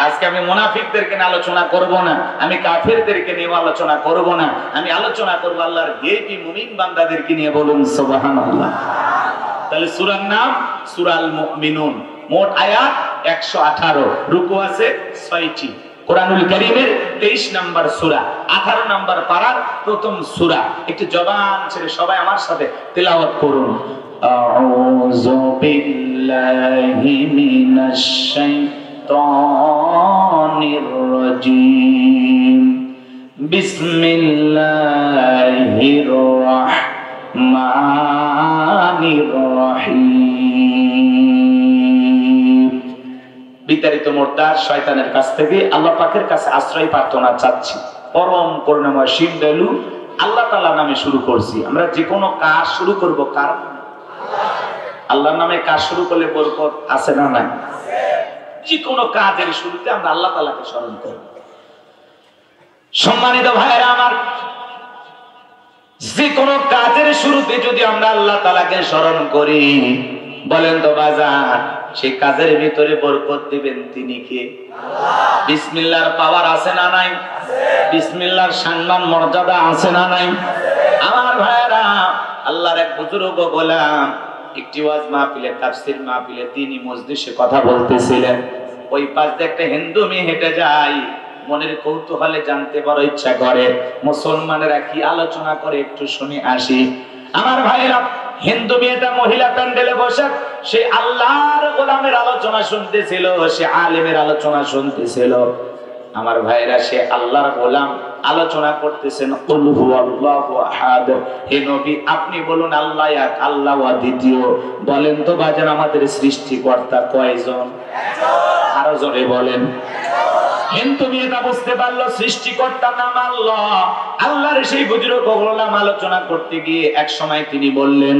আজকে আমি মুনাফিকদেরকে নিয়ে আলোচনা করব না, আমি কাফেরদেরকে নিয়ে আলোচনা করব না, আমি আলোচনা করব আল্লাহর ভিআইপি মুমিন বান্দাদেরকে নিয়ে। বলুন সুবহানাল্লাহ। তাহলে সূরার নাম সূরাল মুমিনুন। মোট আয়াত 118, রুকু আছে 6টি। কোরআনুল কারীমের 23 নম্বর সূরা, 18 নম্বর পারার প্রথম সূরা। একটু জবান ছেড়ে সবাই আমার সাথে তেলাওয়াত করুন। আউযু বিল্লাহি মিনাশ শাইতানির রাজীম। বিসমিল্লাহির রাহমানির রহিম। বিতাড়িত মোর্তাদ শয়তানের কাছ থেকে আল্লাহ পাকের কাছে আশ্রয় প্রার্থনা চাচ্ছি। পরম করুণাময় সীম দয়ালু আল্লাহ তাআলা নামে শুরু করছি। আমরা যে কোনো কাজ শুরু করব কার নামে? আল্লাহর নামে কাজ শুরু করলে বরকত আছে না নাই? যে কোনো কাজের শুরুতে আমরা আল্লাহ তাআলাকে স্মরণ করব। সম্মানিত ভাইরা আমার, যে কোনো কাজের শুরুতে যদি আমরা আল্লাহ তাআলাকে স্মরণ করি, বলেন তো বাজার, সেই কাজের ভিতরে বরকত দিবেন তিনি কে? আল্লাহ। বিসমিল্লাহর পাওয়ার আছে না নাই? বিসমিল্লাহর সম্মান মর্যাদা আছে না নাই? আমার ভাইরা, আল্লাহর এক বুজুর্গ গোলাম একটি ওয়াজ মাহফিলে, তাফসীর মাহফিলে, দ্বীনি মজলিসে কথা বলতেছিলেন। ওই পাশ দিয়ে একটা হিন্দু মেয়ে হেঁটে যায়। মনের কৌতূহলে জানতে বড় ইচ্ছা করে মুসলমানেরা কি আলোচনা করে, একটু শুনে আসি। আমার ভাইরা, হিন্দু মেয়েটা মহিলা প্যান্ডেলে বসে সে আল্লাহর গোলামের আলোচনা শুনতেছিল, সে আলেমের আলোচনা শুনতেছিল। আমার ভাইরা, সে আল্লাহর গোলাম আলোচনা করতেছেন কুল হুয়াল্লাহু আহাদ। হে নবী, আপনি বলুন আল্লাহ এক, আল্লাহ দ্বিতীয়। বলেন তো বাজান, আমাদের সৃষ্টিকর্তা কয়জন? আরো জোরে বলেন। হিন্দু মেয়েটা বুঝতে পারলো সৃষ্টিকর্তার নাম আল্লাহ। আল্লাহর সেই বুজুর্গ গোলাম আলোচনা করতে গিয়ে এক সময় তিনি বললেন,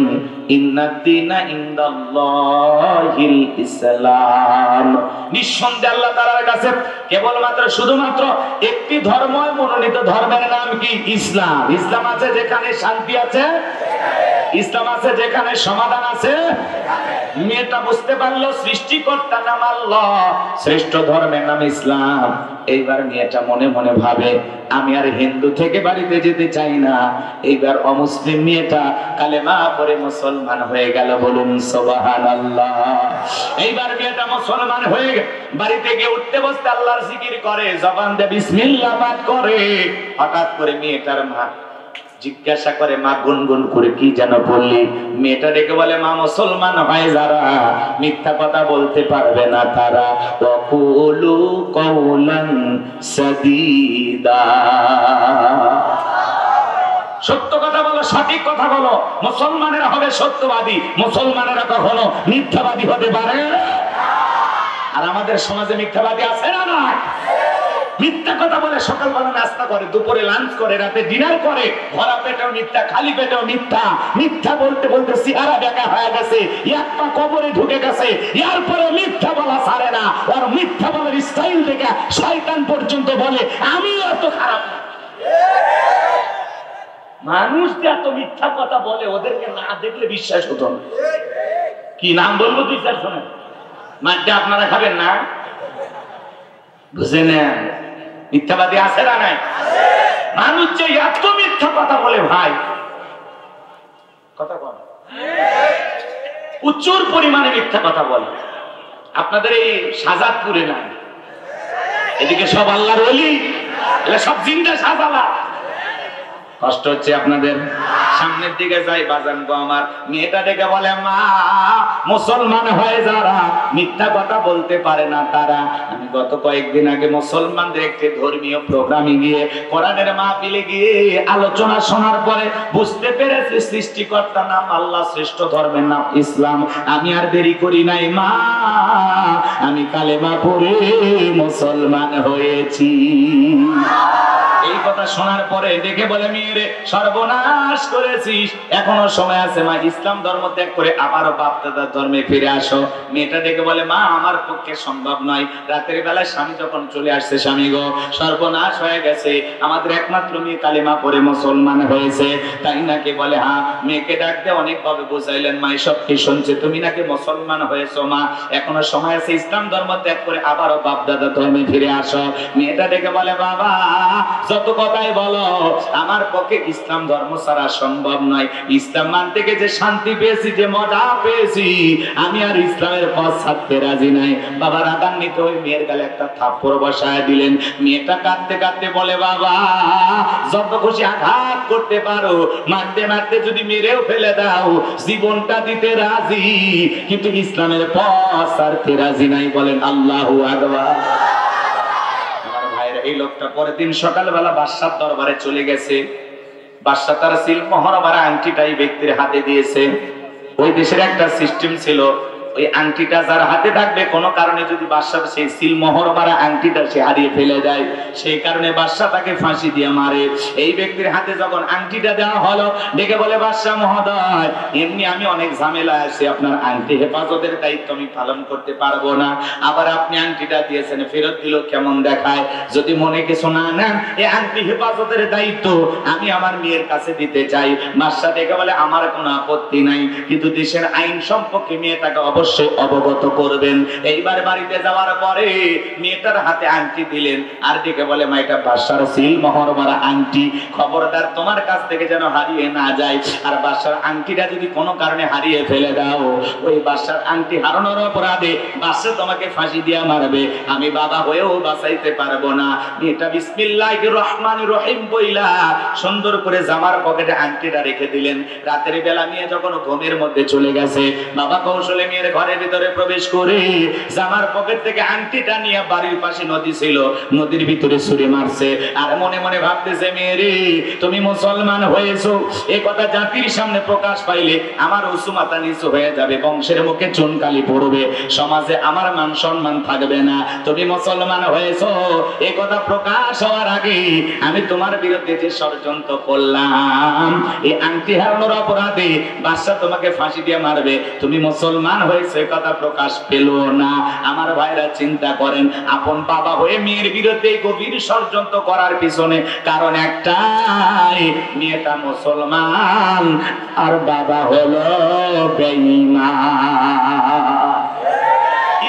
ইন্নাদ-দীনা ইনদাল্লাহিল ইসলাম। নিঃসন্দেহে আল্লাহ তাআলার কাছে কেবলমাত্র শুধুমাত্র একটি ধর্ম মনোনীত, ধর্মের নাম কি? ইসলাম। ইসলাম আছে যেখানে শান্তি আছে, ইসলাম আছে যেখানে সমাধান আছে। মেয়েটা বুঝতে পারলো সৃষ্টিকর্তার নাম আল্লাহ, শ্রেষ্ঠ ধর্মের নাম ইসলাম। এইবার মেয়েটা মনে মনে ভাবে, আমি আর হিন্দু থেকে বাড়িতে যেতে চাই না। এইবার অমুসলিম মেয়েটা কালেমা পড়ে মুসলমান হয়ে গেল। বলুন সুবহানাল্লাহ। এইবার মেয়েটা মুসলমান হয়ে বাড়িতে গিয়ে উঠতে বসতে আল্লাহর জিকির করে, জবান দিয়ে বিসমিল্লাহ পাঠ করে। হঠাৎ করে মেয়েটার মা জিজ্ঞাসা করে, মা গুনগুন করে কি যেন বললি? মেয়েটা ডেকে বলে, মা মুসলমান হয় যারা মিথ্যা কথা বলতে পারবে না তারা, ওয়াকুলু কওলান সাদীদা। সত্য কথা বলো, সঠিক কথা বলো। মুসলমানেরা হবে সত্যবাদী, মুসলমানেরা কখনো মিথ্যাবাদী হতে পারে। আর আমাদের সমাজে মিথ্যাবাদী আছে না না? মিথ্যা কথা বলে সকালবেলা নাস্তা করে, দুপুরে লাঞ্চ করে, রাতে ডিনার করে, ভরা পেটেও মিথ্যা, খালি পেটেও মিথ্যা। মিথ্যা বলতে বলতে চেহারা বেঁকা হয়ে গেছে, এক পা কবরে ঢুকে গেছে, এরপরে মিথ্যা বলা ছাড়ে না। আর মিথ্যা বলার স্টাইল দেখে শয়তান পর্যন্ত বলে আমি এত খারাপ না। মানুষ যে এত মিথ্যা কথা বলে ওদেরকে না দেখলে বিশ্বাস হতো না। কি নাম বলবো দুই চার শোনেন, মাঠটা আপনারা খাবেন না? বুঝে নেন মিথ্যাবাদী আছে না নাই? মানুষ যে এত মিথ্যা কথা বলে ভাই, কথা বলে প্রচুর পরিমাণে মিথ্যা কথা বলে। আপনাদের এই শাহজাদপুরে না, এদিকে সব আল্লাহর ওলি, এরা সব জিন্দা শাহজালা। কষ্ট হচ্ছে আপনাদের? সামনের দিকে যাই বাজান গো আমার, মেয়েটা ডেকে বলে মা মুসলমান হয়ে যারা মিথ্যা কথা বলতে পারে না তারা। আমি গত কয়েকদিন আগে মুসলমানদের একটি ধর্মীয় প্রোগ্রামে গিয়ে কোরআনের মাহফিলে গিয়ে আলোচনা শোনার পরে বুঝতে পেরেছি সৃষ্টিকর্তার নাম আল্লাহ, শ্রেষ্ঠ ধর্মের নাম ইসলাম। আমি আর দেরি করি নাই মা, আমি কালেমা পড়ে মুসলমান হয়েছি। এই কথা শোনার পরে দেখে বলে মেয়েরে সর্বনাশ করেছিস, এখনো সময় আছে মা, ইসলাম ধর্ম ত্যাগ করে আবারও বাপ দাদার ধর্মে ফিরে আসো। মেয়েটা দেখে বলে মা আমার পক্ষে সম্ভব নয়, রাতের বেলায় স্বামী যখন চলে আসছে, স্বামী গো সর্বনাশ হয়ে গেছে, আমাদের একমাত্র মেয়ে কালিমা পড়ে মুসলমান হয়েছে, তাই নাকি? বলে হ্যাঁ। মেয়েকে ডাক দিয়ে অনেকভাবে বুঝাইলেন মা এসব কি শুনছে, তুমি নাকি মুসলমান হয়েছো মা, এখনো সময় আছে, ইসলাম ধর্ম ত্যাগ করে আবারও বাপ দাদার ধর্মে ফিরে আসো। মেয়েটা দেখে বলে বাবা যত কথাই বলো আমার পক্ষে ইসলাম ধর্ম ছাড়া সম্ভব নয়, ইসলাম মানতে গিয়ে যে শান্তি পেয়েছি, যে মজা পেয়েছি, আমি আর ইসলামের পথ ছাড়তে রাজি নাই। বাবা রাগান্বিত হয়ে মেয়ের গালে একটা থাপ্পড় বসায় দিলেন। মেয়েটা কাঁদতে কাঁদতে বলে বাবা যত খুশি আঘাত করতে পারো, মারতে মারতে যদি মেরেও ফেলে দাও, জীবনটা দিতে রাজি, কিন্তু ইসলামের পথ ছাড়তে রাজি নাই। বলেন আল্লাহু আকবার। এই লোকটা পরের দিন সকালবেলা বাদশার দরবারে চলে গেছে। বাদশা তার সিল মোহর মারা আংটিটাই ব্যক্তির হাতে দিয়েছে। ওই দেশের একটা সিস্টেম ছিল, ওই আংটিটা যার হাতে থাকবে, কোনো কারণে যদি বাদশা সেই সিল মোহর মারা আংটিটা সে হারিয়ে ফেলে যায়, সেই কারণে বাদশা তাকে ফাঁসি দিয়ে মারে। এই ব্যক্তির হাতে যখন আংটিটা দেওয়া হলো, ডেকে বলে বাদশা মহোদয় এমনি আমি অনেক ঝামেলা আছে, আপনার আংটি হেফাজতের দায়িত্ব আমি পালন করতে পারবো না, আবার আপনি আংটিটা দিয়েছেন ফেরত দিল কেমন দেখায়, যদি মনে কিছু না নেন এই আংটি হেফাজতের দায়িত্ব আমি আমার মেয়ের কাছে দিতে চাই। বাদশা ডেকে বলে আমার কোনো আপত্তি নাই, কিন্তু দেশের আইন সম্পর্কে মেয়েটাকে অবশ্যই অবগত করবেন। এইবার বাড়িতে যাওয়ার পরে মেয়েটার হাতে আংটি দিলেন, আর ডেকে বলে মা এটা বাদশার সিল মোহর মারা আংটি, খবরদার তোমার কাছ থেকে যেন হারিয়ে না যায়, আর বাদশার আংটিটা যদি কোনো কারণে হারিয়ে ফেলে দাও, ওই বাদশার আংটি হারানোর অপরাধে বাদশা তোমাকে ফাঁসি দিয়া মারবে, আমি বাবা হয়েও বাঁচাইতে পারবো না। মেয়েটা বিসমিল্লাহির রহমানির রহিম বইলা সুন্দর করে জামার পকেটে আংটিটা রেখে দিলেন। রাতের বেলা মেয়ে যখন ঘুমের মধ্যে চলে গেছে, বাবা কৌশলে মেয়ের ঘরের ভিতরে প্রবেশ করে জামার পকেট থেকে আংটিটা নিয়ে বাড়ির পাশে নদী ছিল, নদীর ভিতরে ছুঁড়ে মারছে, আর মনে মনে ভাবতেছে মেয়েরে তুমি মুসলমান হয়েছো, এই কথা জাতির সামনে প্রকাশ পাইলে আমার উঁচু মাথা নিচু হয়ে যাবে, বংশের মুখে চুনকালি পড়বে, সমাজে আমার মান সম্মান থাকবে না, তুমি মুসলমান হয়েছো এই কথা প্রকাশ হওয়ার আগে আমি তোমার বিরুদ্ধে যে ষড়যন্ত্র করলাম, এই আংটি হারানোর অপরাধে বাদশা তোমাকে ফাঁসি দিয়ে মারবে, তুমি মুসলমান হয়েছে কথা প্রকাশ পেল না। আমার ভাইরা চিন্তা করেন, আপন বাবা হয়ে মেয়ের বিরুদ্ধে গভীর ষড়যন্ত্র করার পিছনে কারণ একটাই, মেয়েটা মুসলমান আর বাবা হলো বেঈমান।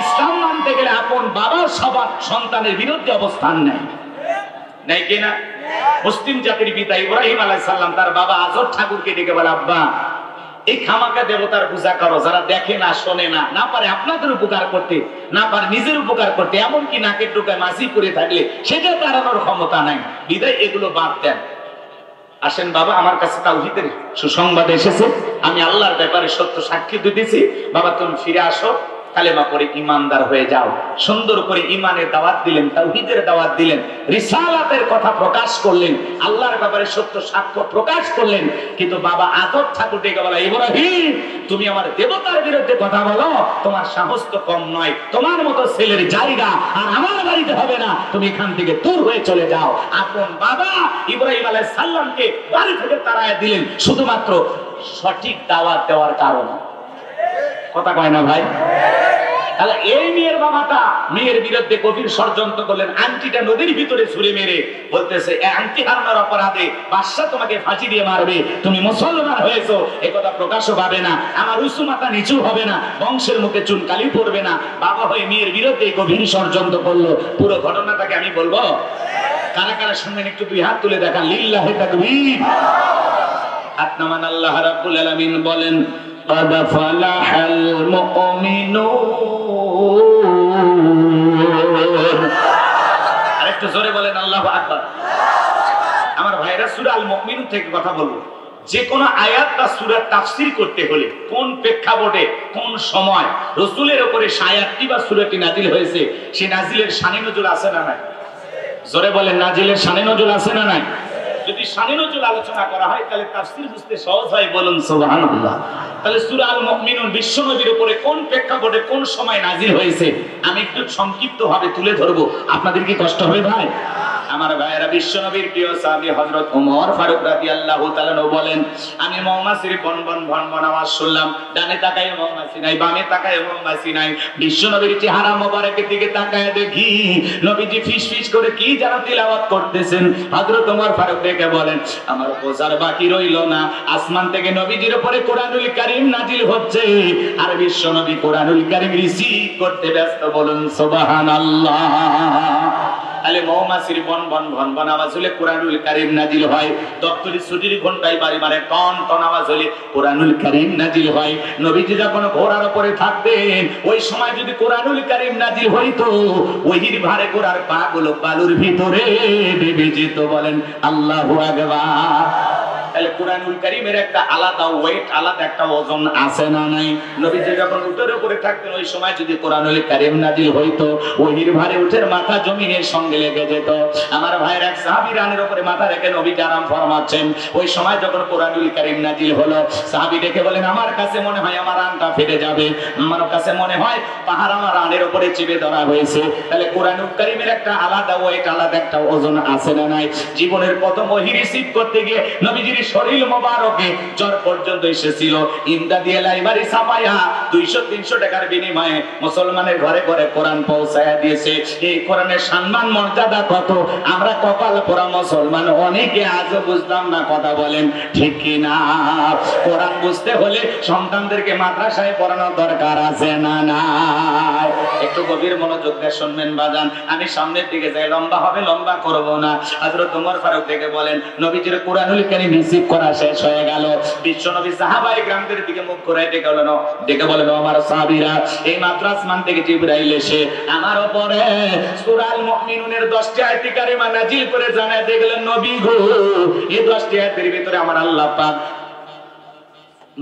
ইসলাম মানতে গেলে আপন বাবার সবার সন্তানের বিরুদ্ধে অবস্থান নেয়, নাই কিনা? মুসলিম জাতির পিতা ইব্রাহিম আলাইহিস সালাম তার বাবা আজর ঠাকুরকে ডেকে বলে আব্বা এই খামাকা দেবতার পূজা করো, যারা দেখে না শোনে না, না পারে আপনাদের উপকার করতে, না পারে নিজের উপকার করতে, এমনকি নাকের টোকায় মাছি করে থাকলে সেটা তাড়ানোর ক্ষমতা নাই, বিদায় এগুলো বাদ দেন। আসেন বাবা আমার কাছে তাওহীদের সুসংবাদ এসেছে, আমি আল্লাহর ব্যাপারে সত্য সাক্ষী দিতেছি, বাবা তুমি ফিরে আসো, কালেমা পড়ে ইমানদার হয়ে যাও। সুন্দর করে ইমানের দাওয়াত দিলেন, তাওহীদের দাওয়াত দিলেন, রিসালাতের কথা প্রকাশ করলেন, আল্লাহর ব্যাপারে সত্য সাক্ষ্য প্রকাশ করলেন। কিন্তু বাবা আদর ঠাকুর ডেকে বলা, ইব্রাহিম তুমি আমার দেবতার বিরুদ্ধে কথা বলো, তোমার সাহস তো কম নয়, তোমার মতো ছেলের জায়গা আর আমার বাড়িতে হবে না, তুমি এখান থেকে দূর হয়ে চলে যাও। আপন বাবা ইব্রাহিম আলাইহিস সালামকে বাড়ি থেকে তাড়ায় দিলেন শুধুমাত্র সঠিক দাওয়াত দেওয়ার কারণে। কথা কয় না ভাই? তাহলে এই মেয়ের বাবাটা মেয়ের বিরুদ্ধে গভীর ষড়যন্ত্র করলেন, আংটিটা নদীর ভিতরে ছুঁড়ে মেরে বলতেছে এই আংটি হারানোর অপরাধে বাদশাহ তোমাকে ফাঁসি দিয়ে মারবে, তুমি মুসলমান হয়েছো এ কথা প্রকাশও পাবে না, আমার উঁচু মাথা নিচু হবে না, বংশের মুখে চুনকালি পড়বে না। বাবা হয়ে মেয়ের বিরুদ্ধে গভীর ষড়যন্ত্র করলো। পুরো ঘটনাটাকে আমি বলবো, কারা কারা শুনবেন একটু দুই হাত তুলে দেখান। লিল্লাহি তাকবীর। হাত নামান। আল্লাহ রাব্বুল আলামিন বলেন قد فلح المؤمنون। আরেকটু জোরে বলেন আল্লাহু আকবার। আমার ভাইরা সূরা আল মুমিনুন থেকে কথা বলবো। যে কোন আয়াত বা সূরার তাফসীর করতে হলে কোন প্রেক্ষাপটে কোন সময় রাসূলের উপরে আয়াতটি বা সূরাটি নাজিল হয়েছে, সেই নাজিলের শানে নজুল আছে না নাই? জোরে বলেন, নাজিলের শানে নজুল আছে না নাই? যদি শানে নজুল আলোচনা করা হয় তাহলে তাফসীর বুঝতে সহজ হয়, বলুন সুবহানাল্লাহ। তাহলে সূরা আল মুমিনুন বিশ্বনবীর উপরে কোন প্রেক্ষাপটে কোন সময় নাজিল হয়েছে আমি একটু সংক্ষিপ্তভাবে তুলে ধরবো। আপনাদের কি কষ্ট হবে ভাই? আমার ভাইয়েরা, বিশ্বনবীর প্রিয় সাহাবী হযরত ওমর ফারুক রাদিয়াল্লাহু তাআলা বলেন, আমি মৌমাছির ভনভন ভনভন আওয়াজ শুনলাম, ডানে তাকায় মৌমাছি নাই, বামে তাকায় মৌমাছি নাই। বিশ্বনবীর চেহারা মোবারকের দিকে তাকায় দেখি নবীজি ফিসফিস করে কি যেন তিলাওয়াত করতেছেন। হযরত ওমর ফারুক ডেকে বলেন, আমার বোঝার বাকি রইল না, আসমান থেকে নবীজির উপরে কোরআনুল কারীম নাজিল হচ্ছে আর বিশ্বনবী কোরআনুল কারীম রিসিভ করতে ব্যস্ত, বলুন সুবহানাল্লাহ। তাহলে মৌমাছির ভনভন ভনভন আওয়াজ হলে কোরআনুল কারীম নাজিল হয়, দপ্তরি ছুটির ঘন্টায় বাড়ি মারে টন টন আওয়াজ হলে কোরআনুল কারীম নাজিল হয়। নবীজি যখন ঘোড়ার উপরে থাকতেন ওই সময় যদি কোরআনুল কারীম নাজিল হইতো, ওহির ভারে ঘোড়ার পা গুলো বালুর ভিতরে ডুবে যেত, বলেন আল্লাহু আকবার। তাহলে কোরআনুল কারীমের একটা আলাদা ওয়েট, আলাদা একটা ওজন আছে না নাই? নবীজি যখন উটের উপরে থাকতেন ওই সময় যদি কোরআনুল কারীম নাজিল হইতো, ওহির ভারে উটের মাথা জমিনের সঙ্গে লেগে যেত। আমার ভাইয়ের এক সাহাবী রানের উপরে মাথা রেখে নবীজি আরাম ফরমাচ্ছেন, ওই সময় যখন কোরআনুল কারীম নাজিল হলো, সাহাবী দেখে বলেন, আমার কাছে মনে হয় আমার রানটা ফেটে যাবে, আমার কাছে মনে হয় পাহাড় আমার রানের উপরে চেপে ধরা হয়েছে। তাহলে কোরআনুল কারীমের একটা আলাদা ওয়েট, আলাদা একটা ওজন আছে না নাই? জীবনের প্রথম ওহী রিসিভ করতে গিয়ে নবীজির শরীর মোবারকে জ্বর পর্যন্ত এসেছিল, ইমদা দিয়ে লাইব্রেরি ছাপায়া 200-300 টাকার বিনিময়ে মুসলমানের ঘরে ঘরে কোরআন পৌঁছায়া দিয়েছে। এই কোরআনের সম্মান মর্যাদা কত আমরা কপাল পোড়া মুসলমান অনেকে আজও বুঝলাম না, কথা বলেন ঠিক কি না? কোরআন বুঝতে হলে সন্তানদেরকে মাদ্রাসায় পড়ানোর দরকার আছে না নাই? একটু গভীর মনোযোগ দিয়ে শুনবেন বাজান, আমি সামনের দিকে যাই, লম্বা হবে লম্বা করব না। হযরত ওমর ফারুক থেকে বলেন, নবীজির কোরআনুল কারীম রিসিভ করা শেষ হয়ে গেল, বিশ্বনবী সাহাবায়ে কিরামদের দিকে মুখ ঘুরায় ডেকে বলেন, আমার সাহাবীরা, এই মাত্র আসমান থেকে জিবরাইল এসে আমার উপরে সূরা আল মুমিনুনের 10টি আয়াত কারিমা নাজিল করে জানায় দেখলেন, নবী গো এই 10টি আয়াতের ভিতরে আমার আল্লাহ পাক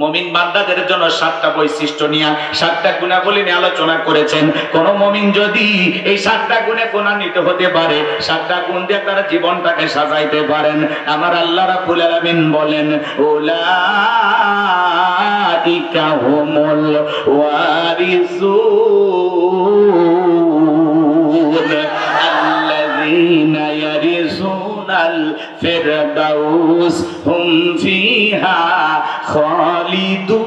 মুমিন বান্দাদের জন্য 7টা বৈশিষ্ট্য নিয়ে 7টা গুণাবলী নিয়ে আলোচনা করেছেন। কোন মুমিন যদি এই 7টা গুণে গুণান্বিত হতে পারে, 7টা গুণ দিয়ে তার জীবনটাকে সাজাইতে পারেন, আমার আল্লাহ রাব্বুল আলামিন বলেন, উলাইকা হুমুল ওয়ারিসুন আল্লাযীনা ইয়ারিসুনাল ফিরদাউস হুম ফিহা খালিদুন।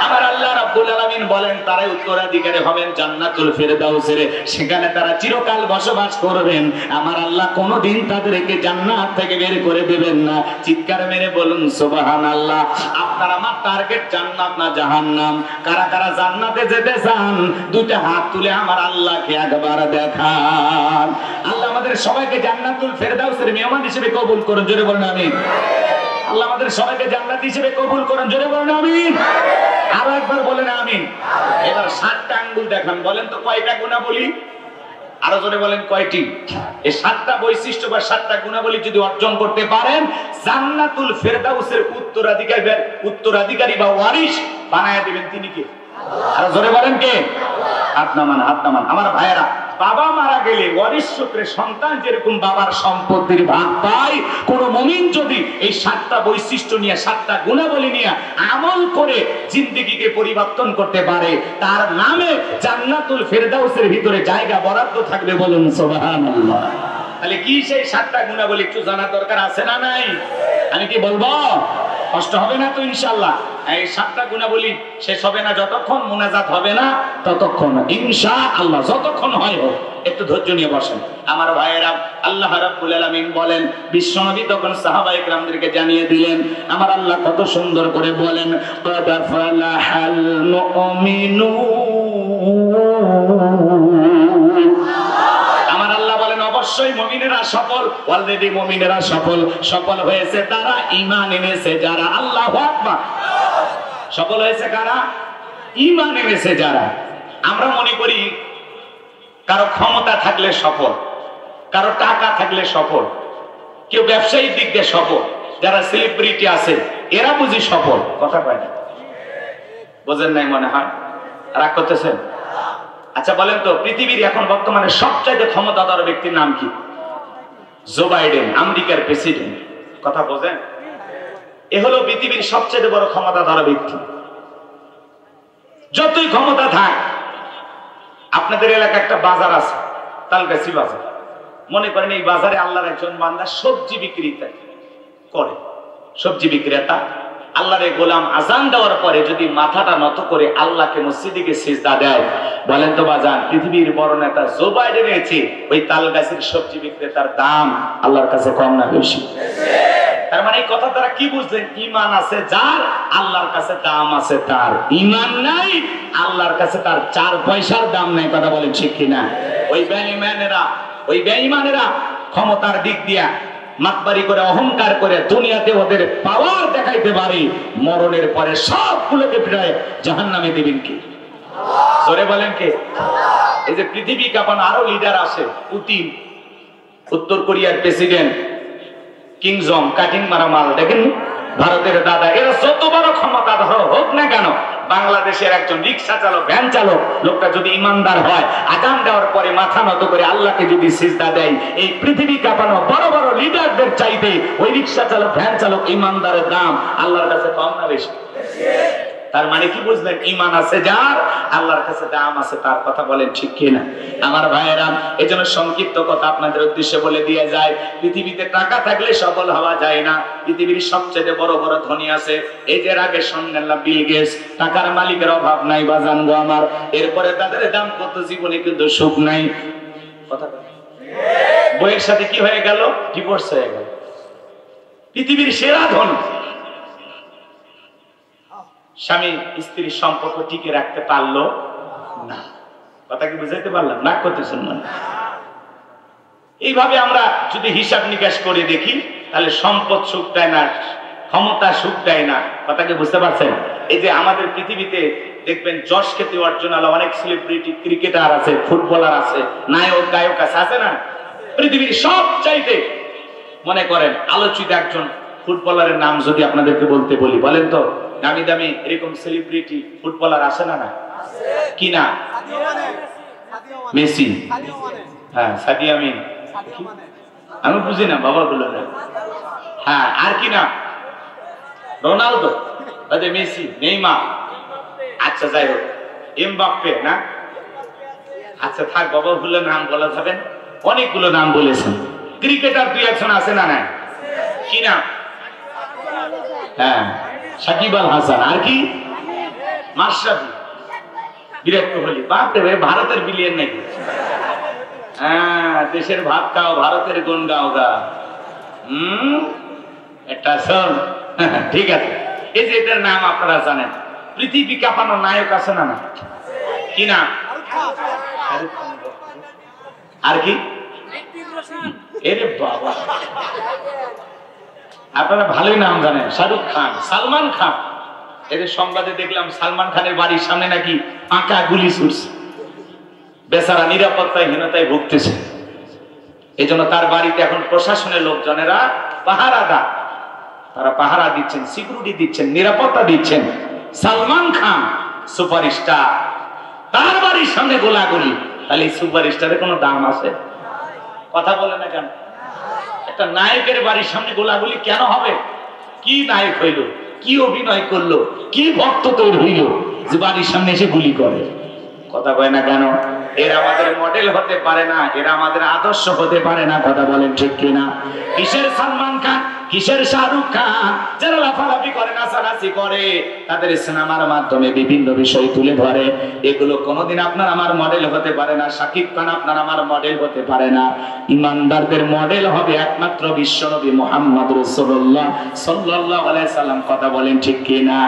আমার আল্লাহ রাব্বুল আলামিন বলেন, তারাই উত্তরাধিকারী হবেন জান্নাতুল ফিরদাউসের, সেখানে তারা চিরকাল বসবাস করবেন। আমার আল্লাহ কোনোদিন তাদেরকে জান্নাত থেকে বের করে দিবেন না। চিৎকার মেরে বলুন সুবহানাল্লাহ। আপনার আমার টার্গেট জান্নাত না জাহান্নাম? কারা কারা জান্নাতে যেতে চান দুইটা হাত তুলে আমার আল্লাহকে একবার দেখান। আল্লাহ আমাদের সবাইকে জান্নাতুল ফিরদাউসের মেহমান হিসেবে কবুল করুন, জোরে বলুন আমিন। আল্লাহ আমাদের সবাইকে জান্নাত হিসেবে কবুল করুন, জোরে বলুন আমিন। আরো একবার বলেন আমিন। এবার 7টা আঙ্গুল দেখান, বলেন তো কয়টা গুনাহ বলি? আরো জোরে বলেন কয়টি? এই 7টা বৈশিষ্ট্য বা 7টা গুণাবলী যদি অর্জন করতে পারেন, জান্নাতুল ফেরদাউসের উত্তরাধিকারী বা ওয়ারিশ বানায়া দিবেন তিনি কে? আর জোরে বলেন কে? হাত নামান, হাত নামান। আমার ভাইয়েরা, বাবা মারা গেলে ওয়ারিশ সূত্রে সন্তান যেরকম বাবার সম্পত্তির ভাগ পায়, কোন মুমিন যদি এই 7টা বৈশিষ্ট্য নিয়ে, 7টা গুণাবলী নিয়ে আমল করে জিন্দেগিকে পরিবর্তন করতে পারে, তার নামে জান্নাতুল ফেরদাউসের ভিতরে জায়গা বরাদ্দ থাকবে। বলুন সুবহানাল্লাহ। তাহলে কি সেই 7টা গুণাবলী একটু জানা দরকার আছে না নাই? আমি কি বলবো? কষ্ট হবে না তো ইনশাআল্লাহ? এই 7টা গুণাবলী শেষ হবে না যতক্ষণ মুনাজাত হবে না ততক্ষণ, ইনশাআল্লাহ। যতক্ষণ হয় হোক, একটু ধৈর্য নিয়ে বসেন আমার ভাইয়েরা। আল্লাহ রাব্বুল আলামিন বলেন, বিশ্বনবী তখন সাহাবায়ে কেরামদেরকে জানিয়ে দিলেন, আমার আল্লাহ কত সুন্দর করে বলেন, ক্বাদ ফালাহাল মুমিনুন। আমার আল্লাহ বলেন, অবশ্যই মুমিনেরা সফল। অলরেডি মুমিনেরা সফল। সফল হয়েছে তারা ঈমান এনেছে যারা। আল্লাহু আকবার। সফল হয়েছে কারা? ঈমান এনেছে যারা। আমরা মনে করি কারো ক্ষমতা থাকলে সফল, কারো টাকা থাকলে সফল, কেউ ব্যবসায়িক দিক দিয়ে সফল, যারা সেলিব্রিটি আছে এরা বুঝি সফল। কথা কয় না, বোঝেন নাই মনে হয়? রাগ করতেছেন? আচ্ছা বলেন তো, পৃথিবীর এখন বর্তমানে সবচাইতে ক্ষমতাধর ব্যক্তির নাম কি? জো বাইডেন, আমেরিকার প্রেসিডেন্ট। কথা বোঝেন? এ হলো পৃথিবীর সবচেয়ে বড় ক্ষমতাধর ব্যক্তি। যতই ক্ষমতা থাক, আপনাদের এলাকায় একটা বাজার আছে, তালগাছি বাজার। মনে করেন এই বাজারে আল্লাহর একজন বান্দা সবজি বিক্রি করে, সবজি বিক্রেতা। আল্লাহর গোলাম আজান দেওয়ার পরে যদি মাথাটা নত করে আল্লাহকে মসজিদে সিজদা দেয়, বলেন তো বাজান, পৃথিবীর বড় নেতা জো বাইডেন এসে ওই তালগাছির সবজি বিক্রেতার দাম আল্লাহর কাছে কম না বেশি? তার মানে এই কথা দ্বারা কি বুঝলেন? ঈমান আছে যার, আল্লাহর কাছে দাম আছে তার। ঈমান নাই, আল্লাহর কাছে তার 4 পয়সার দাম নাই। কথা বলেন ঠিক কিনা? ওই বেঈমানেরা ক্ষমতার দিক দিয়া মাতবারি করে, অহংকার করে দুনিয়াতে ওদের পাওয়ার দেখাইতে পারে, মরণের পরে সবগুলোকে প্রায় জাহান্নামে দিবেন কি? জোরে বলেন কে? এই যে পৃথিবী কাঁপানো আরো লিডার আছে, পুতিন, উত্তর কোরিয়ার প্রেসিডেন্ট, কিং জং, কাটিং মারা মাল, দেখেন ভারতের দাদা। এরা যত বড় ক্ষমতাধর হোক না কেন, বাংলাদেশের একজন রিক্সা চালক, ভ্যান চালক, লোকটা যদি ইমানদার হয়, আজান দেওয়ার পরে মাথা নত করে আল্লাহকে যদি সিজদা দেয়, এই পৃথিবী কাঁপানো বড় বড় লিডারদের চাইতে ওই রিক্সা চালক, ভ্যান চালক, ইমানদারের দাম আল্লাহর কাছে কম না বেশি? তার মানে কি বুঝলেন? ঈমান আছে যার, আল্লাহর কাছে দাম আছে তার। কথা বলেন ঠিক কিনা আমার ভাইয়েরা? এই জন্য সংক্ষিপ্ত কথা আপনাদের উদ্দেশ্যে বলে দিয়ে যায়, পৃথিবীতে টাকা থাকলে সফল হওয়া যায় না। পৃথিবীর সবচেয়ে বড় বড় ধনী আছে, এই যে আগে শুনলেন না, বিল গেটস। টাকার মালিকের অভাব নাই বাজান গো আমার। এরপরে তাদের দাম কত, জীবনে কিন্তু সুখ নাই। কথা বলেন। বইয়ের সাথে কি হয়ে গেল? ডিভোর্স হয়ে গেল। পৃথিবীর সেরা ধনী। স্বামী স্ত্রীর সম্পর্ক টিকে রাখতে পারলো না। কথা কি বুঝাইতে পারলাম? না করতেছেন মনে? এইভাবে আমরা যদি হিসাব নিকাশ করে দেখি, তাহলে সম্পদ সুখ দেয় না, ক্ষমতা সুখ দেয় না। কথা কি বুঝতে পারছেন? এই যে আমাদের পৃথিবীতে দেখবেন যশ খ্যাতি অর্জন আলো অনেক সেলিব্রিটি, ক্রিকেটার আছে, ফুটবলার আছে, নায়ক গায়ক আছে না? পৃথিবীর সব চাইতে মনে করেন আলোচিত একজন ফুটবলারের নাম যদি আপনাদেরকে বলতে বলি, বলেন তো দামি দামি এরকম সেলিব্রিটি ফুটবলার আছে না? না, কি না? মেসি, হ্যাঁ, সাদিয়া মিন, আমি বুঝি না বাবা গুলো। হ্যাঁ, আর কি না? Ronaldo, Messi, Neymar. আচ্ছা যাই হোক, এমবাপ্পে না? আচ্ছা থাক, বাবা গুলো নাম বলা যাবে না, অনেকগুলো নাম বলেছেন। ক্রিকেটার 2-1 আছে না? না, কি না? হ্যাঁ, সাকিব আল হাসান। আর কি? মাশরাফি, বিরাট কোহলি। বাপরে ভাই, ভারতের বিলিয়ন নাকি? হ্যাঁ, দেশের ভাত খাও, ভারতের গুণ গাও গা। এটা শোন, ঠিক আছে। এই যে এটার নাম আপনারা জানেন। পৃথিবী কাঁপানো নায়ক আছে না? না, কি না? আর কি? এরে বাবা, আপনারা ভালোই নাম জানেন। শাহরুখ খান, সালমান খান। এদের সংবাদে দেখলাম সালমান খানের বাড়ির সামনে নাকি ফাঁকা গুলি ছুটছে, বেচারা নিরাপত্তাহীনতায় ভুগতেছে। এই জন্য তার বাড়িতে এখন প্রশাসনের লোকজনেরা পাহারাদার, তারা পাহারা দিচ্ছেন, সিকিউরিটি দিচ্ছেন, নিরাপত্তা দিচ্ছেন। সালমান খান সুপারস্টার, তার বাড়ির সামনে গোলাগুলি, তাহলে এই সুপারস্টারের কোনো দাম আছে? কথা বলে না কেন? একটা নায়কের বাড়ির সামনে গোলাগুলি কেন হবে? কি নায়ক হইল, কি অভিনয় করলো, কি ভক্ত তৈরি হইল যে বাড়ির সামনে এসে গুলি করে? কথা কয় না কেন? এরা আমাদের মডেল হতে পারে না, এরা আমাদের আদর্শ হতে পারে না। কথা বলেন ঠিক কিনা? কিসের সালমান খান, কিসের শাহরুখ খান, যারা লাফালাফি করে, নাচানাচি করে, তাদের সিনেমার মাধ্যমে বিভিন্ন বিষয় তুলে ধরে, এগুলো কোনোদিন আপনার আমার মডেল হতে পারে না। শাকিব খান আপনার আমার মডেল হতে পারে না। ইমানদারদের মডেল হবে একমাত্র বিশ্বনবী মুহাম্মদ রাসূলুল্লাহ সাল্লাল্লাহু আলাইহি সাল্লাম। কথা বলেন ঠিক কিনা?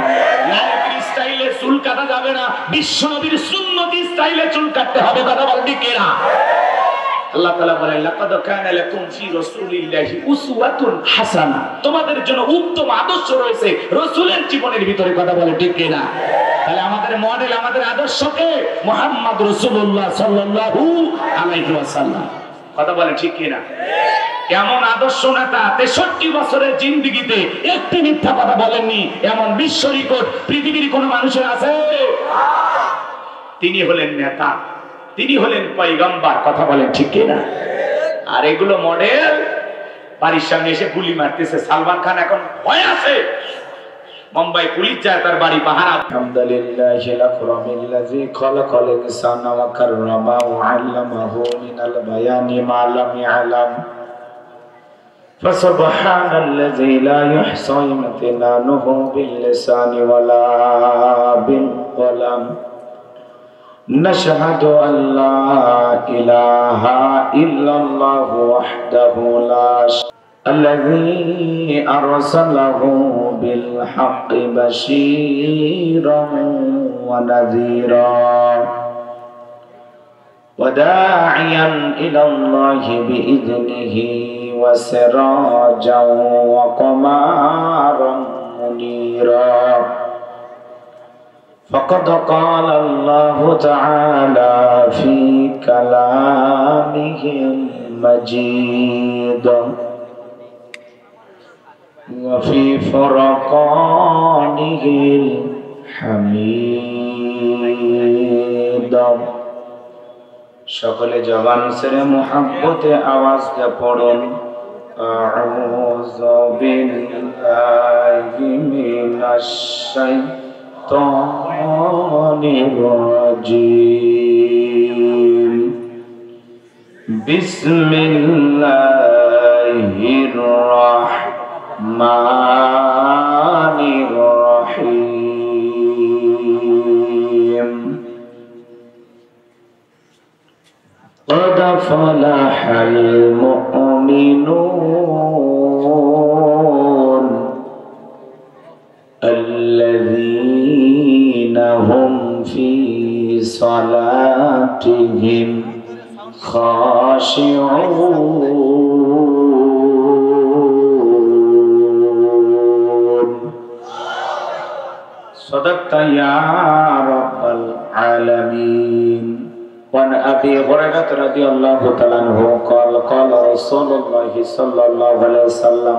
নায়কের স্টাইলে চুল কাটা যাবে না, বিশ্বনবীর সুন্নতি স্টাইলে চুল কাটতে হবে। কথা বলেন ঠিক কিনা? আল্লাহ তাআলা বলেন, লাকাদ কানা লাকুম ফি রাসূলিল্লাহি উসওয়াতুন হাসানাহ, তোমাদের জন্য উত্তম আদর্শ রয়েছে রাসূলের জীবনের ভিতরে। কথা বলে ঠিক কিনা? তাহলে আমাদের মডেল, আমাদের আদর্শকে মুহাম্মদ রাসূলুল্লাহ সাল্লাল্লাহু আলাইহি ওয়াসাল্লাম। কথা বলে ঠিক কিনা? এমন আদর্শ নেতা 63 বছরের জিন্দেগিতে একটি মিথ্যা কথা বলেননি, এমন বিশ্ব রেকর্ড পৃথিবীর কোন মানুষের আছে? তিনি হলেন নেতা, তিনি হলেন পয়গম্বর। কথা বলেন ঠিক কিনা? আর এগুলো মডেল বাড়ির সামনে এসে গুলি মারতেছে। সালমান খান এখন ভয় আছে, মুম্বাই পুলিশ যায় তার বাড়ি পাহারা। আলহামদুলিল্লাহিল আকরামিল্লাযী খালাকাল ইনসানা ওয়া কাররামা ওয়া আল্লামাহু মিনাল বায়ানি মা লাম ইয়ালাম। ফাসুবহানাল্লাযী লা ইহসা ইমতিনানুহু বিল লিসানি ওয়ালা বিল কলাম। نشهد أن لا إله إلا الله وحده لا شريك له الذي أرسله بالحق بشيرا ونذيرا وداعيا إلى الله بإذنه وسراجا وقمرا منيرا فقد قال الله تعالى في كلامه المجيد وفي فرقانه الحميد। সকলে জবান ছেড়ে মুহাব্বতে আওয়াজ দিয়ে পড়ুন, আউযু বিল্লাহি মিনাশ শাইতানির রাজীম। বিসমিল্লাহির রাহমানির রহিম। قد فلح المؤمنون الذين هم في صلاتهم خاشعون صدقت يا رب العالمين। وعن أبي هريرة رضي الله تعالى عنه قال قال رسول الله صلى الله عليه وسلم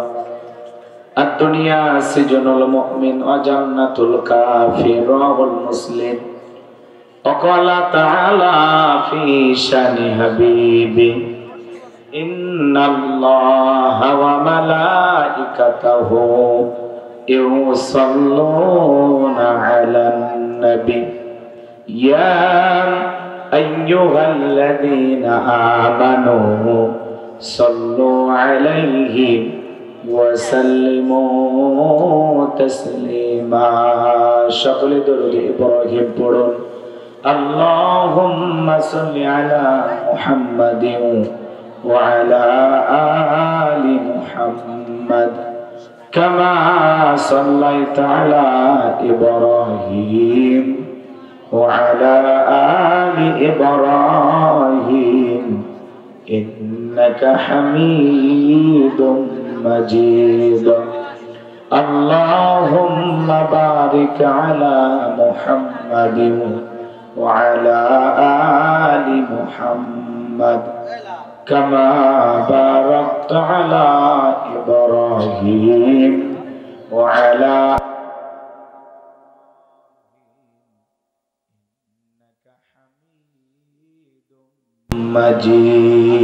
الدنيا سجن المؤمن وجنة الكافر رواه مسلم। وقال تعالى في شأن حبيبه إن الله وملائكته يصلون على النبي يا أيها الذين آمنوا صلوا عليه وسلموا تسليما। সকলে দরুদ ইব্রাহিম পড়ুন। اللهم صل على محمد وعلى آل محمد كما صليت على إبراهيم وعلى آل إبراهيم إنك حميد مجيد। اللهم بارك على محمد وعلى آل محمد كما باركت على إبراهيم وعلى مجيد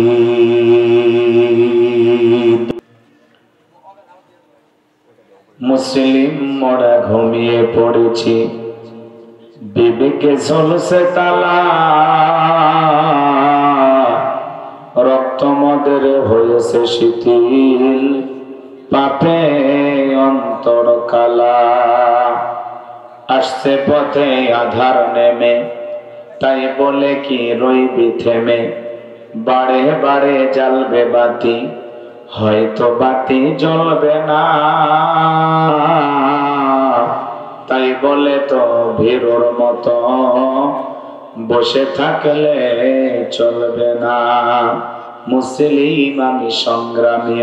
মুসলিম মোরা ঘুমিয়ে পড়েছি বিবেকে ঝলসে তালা রক্ত মদের হয়েছে শিথিল পাপে অন্তর কালা আসছে পথে আধার নেমে তাই বলে কি রইবি থেমে বাড়ে বাড়ে জ্বালবে বাতি হয়তো বাতি জ্বলবে না তাই বলে তো ভীরুর মতো বসে থাকলে চলবে না মুসলিম আমি সংগ্রামী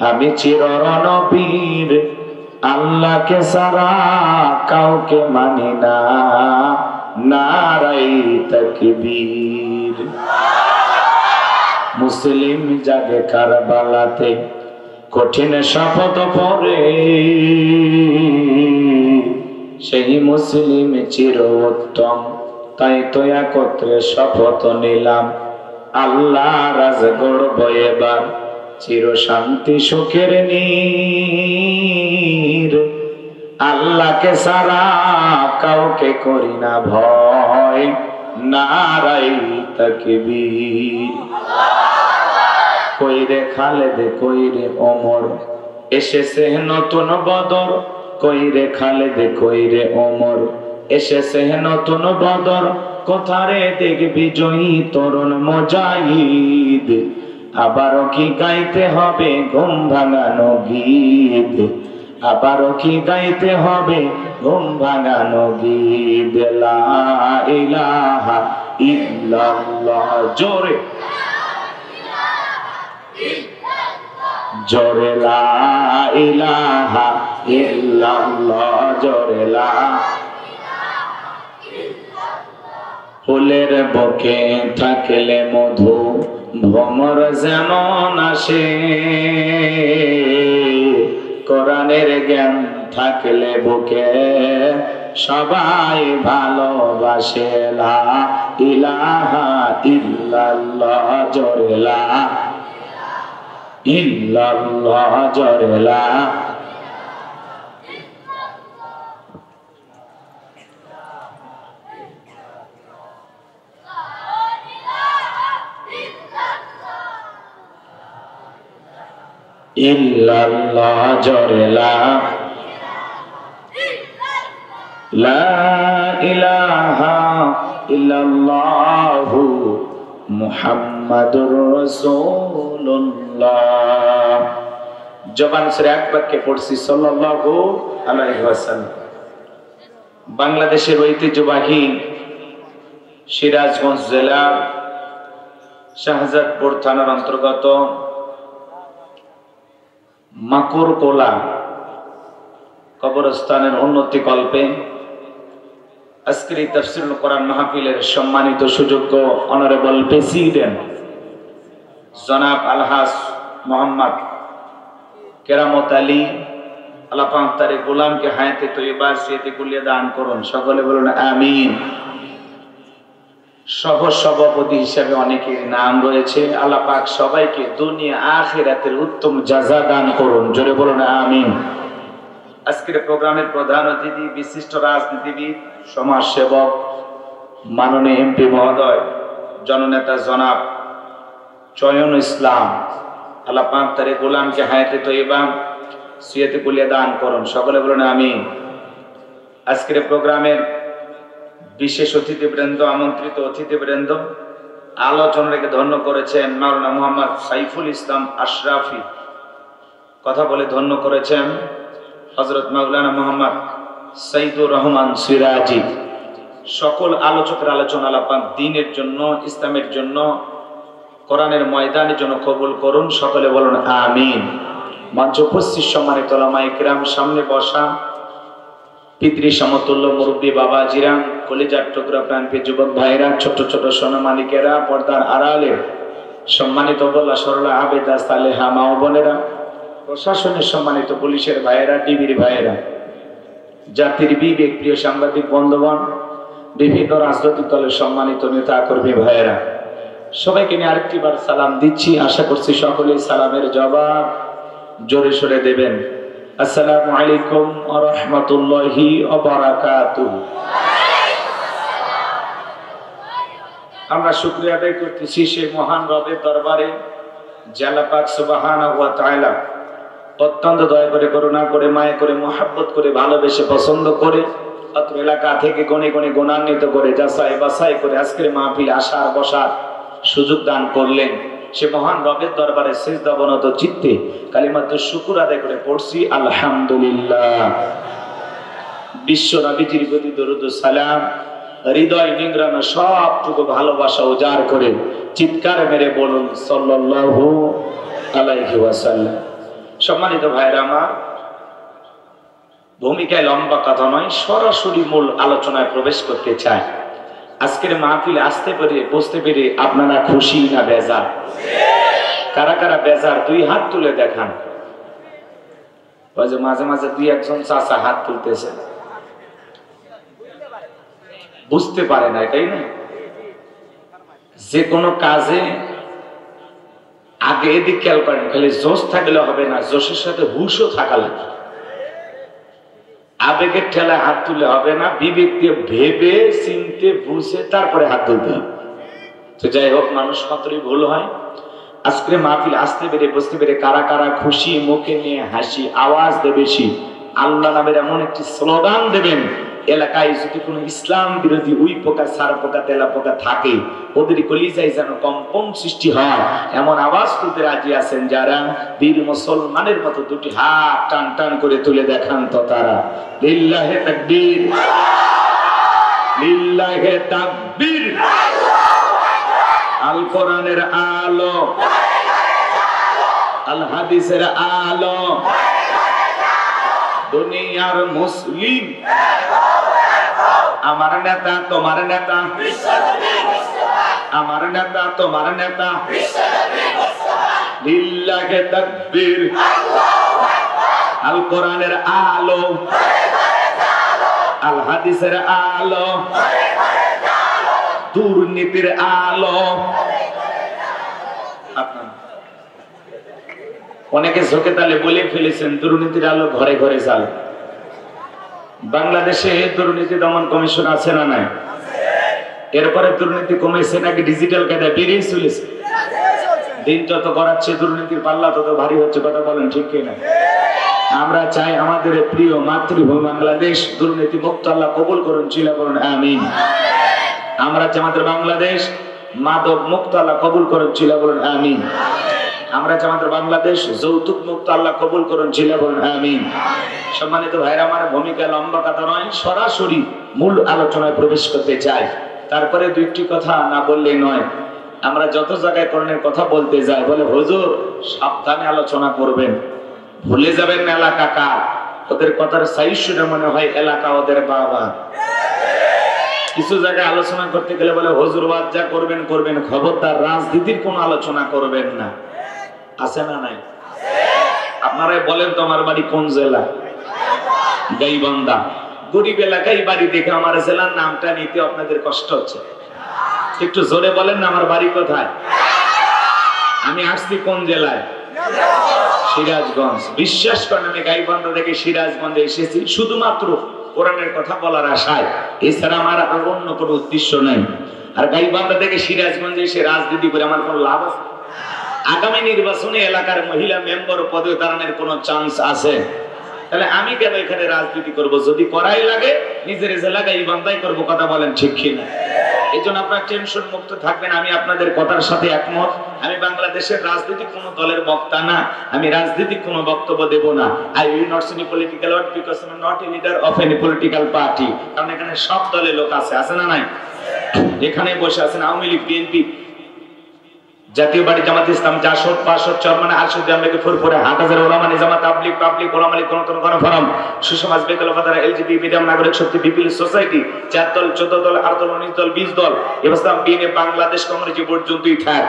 আমি চিররণবীর আল্লাহকে সারা কাউকে মানি না নারাই তাকবীর মুসলিম জাগে কারবালাতে কঠিন শপথ পরে সেই মুসলিম চির উত্তম তাই তো একত্রে শপথ নিলাম আল্লাহ রাজ গড়ব এবার চির শান্তি সুখের নীর আল্লাহকে সারা কাউকে করি না ভয় নারাই তাকবীর কইরে খালেদ কইরে ওমর এসেছে নতুন বদর কইরে খালেদ কইরে ওমর এসেছে নতুন বদর কোথারে দেখবি জয়ী তরুণ মুজাহিদ আবারও কি গাইতে হবে ঘুম ভাঙানো গীত আবারও কি গাইতে হবে ঘুম ভাঙানো গীত লা ইলাহা ইল্লাল্লাহ জোরে জোরে লা ইলাহা ইল্লাল্লাহ জোরে লা ফুলের বুকে থাকলে মধু ভ্রমর যেমন আসে কোরআনের জ্ঞান থাকলে বুকে সবাই ভালোবাসে লা ইলাহা ইল্লাল্লাহ জোরে লা ইল্লাল্লাহ জোরে লা ইল্লাল্লাহ জোরে লা ইলাহা ইল্লাল্লাহু মুহাম্মাদুর রাসূলুল্লাহ জবান ছেড়ে এক বাক্যে পড়ছি সাল্লাল্লাহু আলাইহি ওয়াসাল্লাম বাংলাদেশের ঐতিহ্যবাহী সিরাজগঞ্জ জেলা শাহজাদপুর থানার অন্তর্গত মাকুরকোলা কবরস্থানের উন্নতি কল্পে আজকের এই তাফসীরুল কোরআন মাহফিলের সম্মানিত সুযোগ্য অনারেবল প্রেসিডেন্ট জনাব আলহাজ মোহাম্মদ কেরামত আলী আল্লাহ পাক তার গোলামকে হায়াতে তৈয়বা সিয়াতে কুলিয়া দান করুন সকলে বলুন আমিন সহ সভাপতি হিসেবে অনেকের নাম রয়েছে আল্লাহ পাক সবাইকে দুনিয়া আখিরাতের উত্তম জাযা দান করুন জোরে বলুন আমিন আজকের প্রোগ্রামের প্রধান অতিথি বিশিষ্ট রাজনীতিবিদ সমাজসেবক মাননীয় এমপি মহোদয় জননেতা জনাব চয়ন ইসলাম আল্লাহ পাক তার গোলামকে হায়াতে তৈয়বা সিয়াতে কুলিয়া দান করুন সকলে বলুন আমিন আজকের প্রোগ্রামের বিশেষ অতিথিবৃন্দ আমন্ত্রিত অতিথিবৃন্দ আলোচনা রেখে ধন্য করেছেন মাওলানা মুহাম্মদ সাইফুল ইসলাম আশরাফি কথা বলে ধন্য করেছেন হযরত মাওলানা মুহাম্মদ সাইদুর রহমান সিরাজি সকল আলোচকের আলোচনা আল্লাহ পাক দ্বীনের জন্য ইসলামের জন্য কোরআনের ময়দানের জন্য কবুল করুন সকলে বলুন আমিন মঞ্চ উপস্থিত সম্মানিত উলামায়ে কিরাম সামনে বসা পিতৃ সমতুল্য মুরব্বী বাবাজিরা কলিজার টুকরা প্রাণপ্রিয় যুবক ভাইরা ছোট ছোট সোনামানিকেরা পর্দার আড়ালে সম্মানিত বল্লা সরলা আবেদা সালেহা মা ও বোনেরা, প্রশাসনের সম্মানিত পুলিশের ভাইয়েরা, ডিবির ভাইয়েরা, জাতির বিবেক প্রিয় সাংবাদিক বন্ধুগণ, বিভিন্ন রাজনৈতিক দলের সম্মানিত নেতা কর্মী ভাইয়েরা, সবাইকে নিয়ে আরেকটি বার সালাম দিচ্ছি। আশা করছি সকলেই সালামের জবাব জোরে সোরে দেবেন। আসসালামু আলাইকুম ওয়া রাহমাতুল্লাহি ওয়া বারাকাতুহু। আমরা শুকরিয়া আদায় করতেছি সেই মহান রবের দরবারে, যে আল্লাহ পাক সুবহানাহু ওয়া তাআলা অত্যন্ত দয়া করে, করুণা করে, মায়া করে, মহব্বত করে, ভালোবেসে, পছন্দ করে অত্র এলাকা থেকে গণে গণে গুণান্বিত করে, যাচাই বাছাই করে আজকের মাহফিল আসার বসার সুযোগ দান করলেন। সে মহান রবের দরবারে সিজদাবনত চিত্তে কালিমাতুশ শুকর আদায় করে পড়ছি আলহামদুলিল্লাহ। বিশ্ব নবীজির প্রতি দরুদ ও সালাম, হৃদয় নিংড়ানো সবটুকু ভালোবাসা উজাড় করে চিৎকার মেরে বলুন সাল্লাল্লাহু আলাইহি ওয়াসাল্লাম। সম্মানিত ভাইরা আমার, ভূমিকায় লম্বা কথা নয়, সরাসরি মূল আলোচনায় প্রবেশ করতে চাই। আজকের মাহফিলে আসতে পেরে, বসতে পেরে আপনারা খুশি না বেজার? কারা কারা বেজার দুই হাত তুলে দেখান। মাঝে মাঝে দুই একজন চাচা হাত তুলতেছে, বুঝতে পারে না, তাই না? যে কোনো কাজে আগে এদিক খেয়াল করেন, খালি জোশ থাকলে হবে না, জোশের সাথে হুশও থাকা লাগে। আবেগের ঠেলায় হাত তুলে হবে না, বিবেক দিয়ে ভেবে চিনতে বুঝে তারপরে হাত তুলতে হবে। তো যাই হোক, মানুষ মাত্রই ভুল হয়। আজকে মাহফিল আসতে পেরে, বসতে পেরে কারা কারা খুশি, মুখে নিয়ে হাসি, আওয়াজ দেবে বেশি, আল্লাহ নামের এমন একটি স্লোগান দেবেন, এলাকায় যদি কোনো ইসলাম বিরোধী উই পোকা, সার পোকা, তেলা পোকা থাকে, ওদের কলিজায় যেন কম্পন সৃষ্টি হয়, এমন আওয়াজ তুলতে রাজি আছেন যারা? বীর মুসলমানের মতো দুটি হাত টান টান করে তুলে দেখান তো তারা। লিল্লাহে তাকবীর, লিল্লাহে তাকবীর। আল কোরআনের আলো, আল হাদিসের আলো, দুনিয়ার মুসলিম, আমার নেতা তোমার নেতা, আমার নেতা তোমার নেতা, লিল্লাহে তাকবীর। আল কোরআনের আলো, আল হাদিসের আলো, দুর্নীতির আলো। অনেকে ঝোঁকে তালে বলে ফেলেছেন দুর্নীতির আলো ঘরে ঘরে জ্বালে। বাংলাদেশে দুর্নীতি দমন কমিশন আছে না নাই? এরপরে দুর্নীতি কমেছে নাকি ডিজিটাল কায়দায় বেরিয়ে চলেছে? দিন যত গড়াচ্ছে দুর্নীতির পাল্লা তত ভারী হচ্ছে, কথা বলেন ঠিক কিনা? আমরা চাই আমাদের প্রিয় মাতৃভূমি বাংলাদেশ দুর্নীতি মুক্ত আল্লাহ কবুল করুন, চিলা করুন আমিন। আমরা চাই আমাদের বাংলাদেশ মাদক মুক্ত আল্লাহ কবুল করুন, চিলা করুন আমিন। আমরা চাই আমাদের বাংলাদেশ যৌতুক মুক্ত আল্লাহ কবুল করুন, চিলা করুন আমিন। সম্মানিত ভাইরা আমার, ভূমিকা লম্বা কথা নয়, সরাসরি মূল আলোচনায় প্রবেশ করতে চাই। তারপরে দুইটি কথা না বললে নয়। আমরা যত জায়গায় করণের কথা বলতে যাই, বলে হুজুর সাবধানে আলোচনা করবেন, ভুলে যাবেন না এলাকা কার। ওদের কথার সাইশুটা মনে হয় এলাকা ওদের বাবা। কিছু জায়গায় আলোচনা করতে গেলে বলে হুজুর বাদ যা করবেন করবেন, খবরদার রাজনীতির কোনো আলোচনা করবেন না। আছে না নাই? আপনারাই বলেন তো আমার বাড়ি কোন জেলা? গাইবান্ধা। গরিব এলাকায় বাড়ি দেখে আমার জেলার নামটা নিতে আপনাদের কষ্ট হচ্ছে। একটু জোরে বলেন না, আমার বাড়ি কোথায়? আমি আসছি কোন জেলায়? সিরাজগঞ্জ। বিশ্বাস করেন, আমি গাইবান্ধা থেকে সিরাজগঞ্জে এসেছি শুধুমাত্র কোরআনের কথা বলার আশায়, এছাড়া আমার আর অন্য কোনো উদ্দেশ্য নেই। আর গাইবান্ধা থেকে সিরাজগঞ্জে এসে রাজনীতি করে আমার কোনো লাভ আছে? আগামী নির্বাচনে এলাকার মহিলা মেম্বার পদে দাঁড়ানোর কোনো চান্স আছে? তাহলে আমি কেন এখানে রাজনীতি করব? যদি করাই লাগে নিজের জেলা গাইবান্ধায় করব, কথা বলেন ঠিক কিনা? এই জন্য আপনার টেনশন মুক্ত থাকবেন, আমি আপনাদের কথার সাথে একমত। আমি বাংলাদেশের রাজনীতি কোনো দলের বক্তা না, আমি রাজনীতি কোনো বক্তব্য দেব না। I will not see any political word because I am not a leader of any political party. কারণ এখানে সব দলের লোক আছে, আছে না নাই? এখানে বসে আছেন আওয়ামী লীগ, বিএনপি, জাতীয় পার্টি জামাত ইসলাম, জাসদ, পাসদ, চরমানে, আরশদ, জামবেগে, ফুরফুরে, হাটহাজারী ওলামা নিজামাত, তাবলীগ, পাবলিক, ওলামা লীগ, গণতন্ত্র গণফোরাম, সুসমাজ, বেতলফাদার, এলজিবি, মিডিয়াম, নাগরিক শক্তি, পিপলস সোসাইটি, 4 দল, 14 দল, 8 দল, 19 দল, 20 দল, ইসলাম বিএনএ, বাংলাদেশ কংগ্রেস যে পর্যন্তই থাক।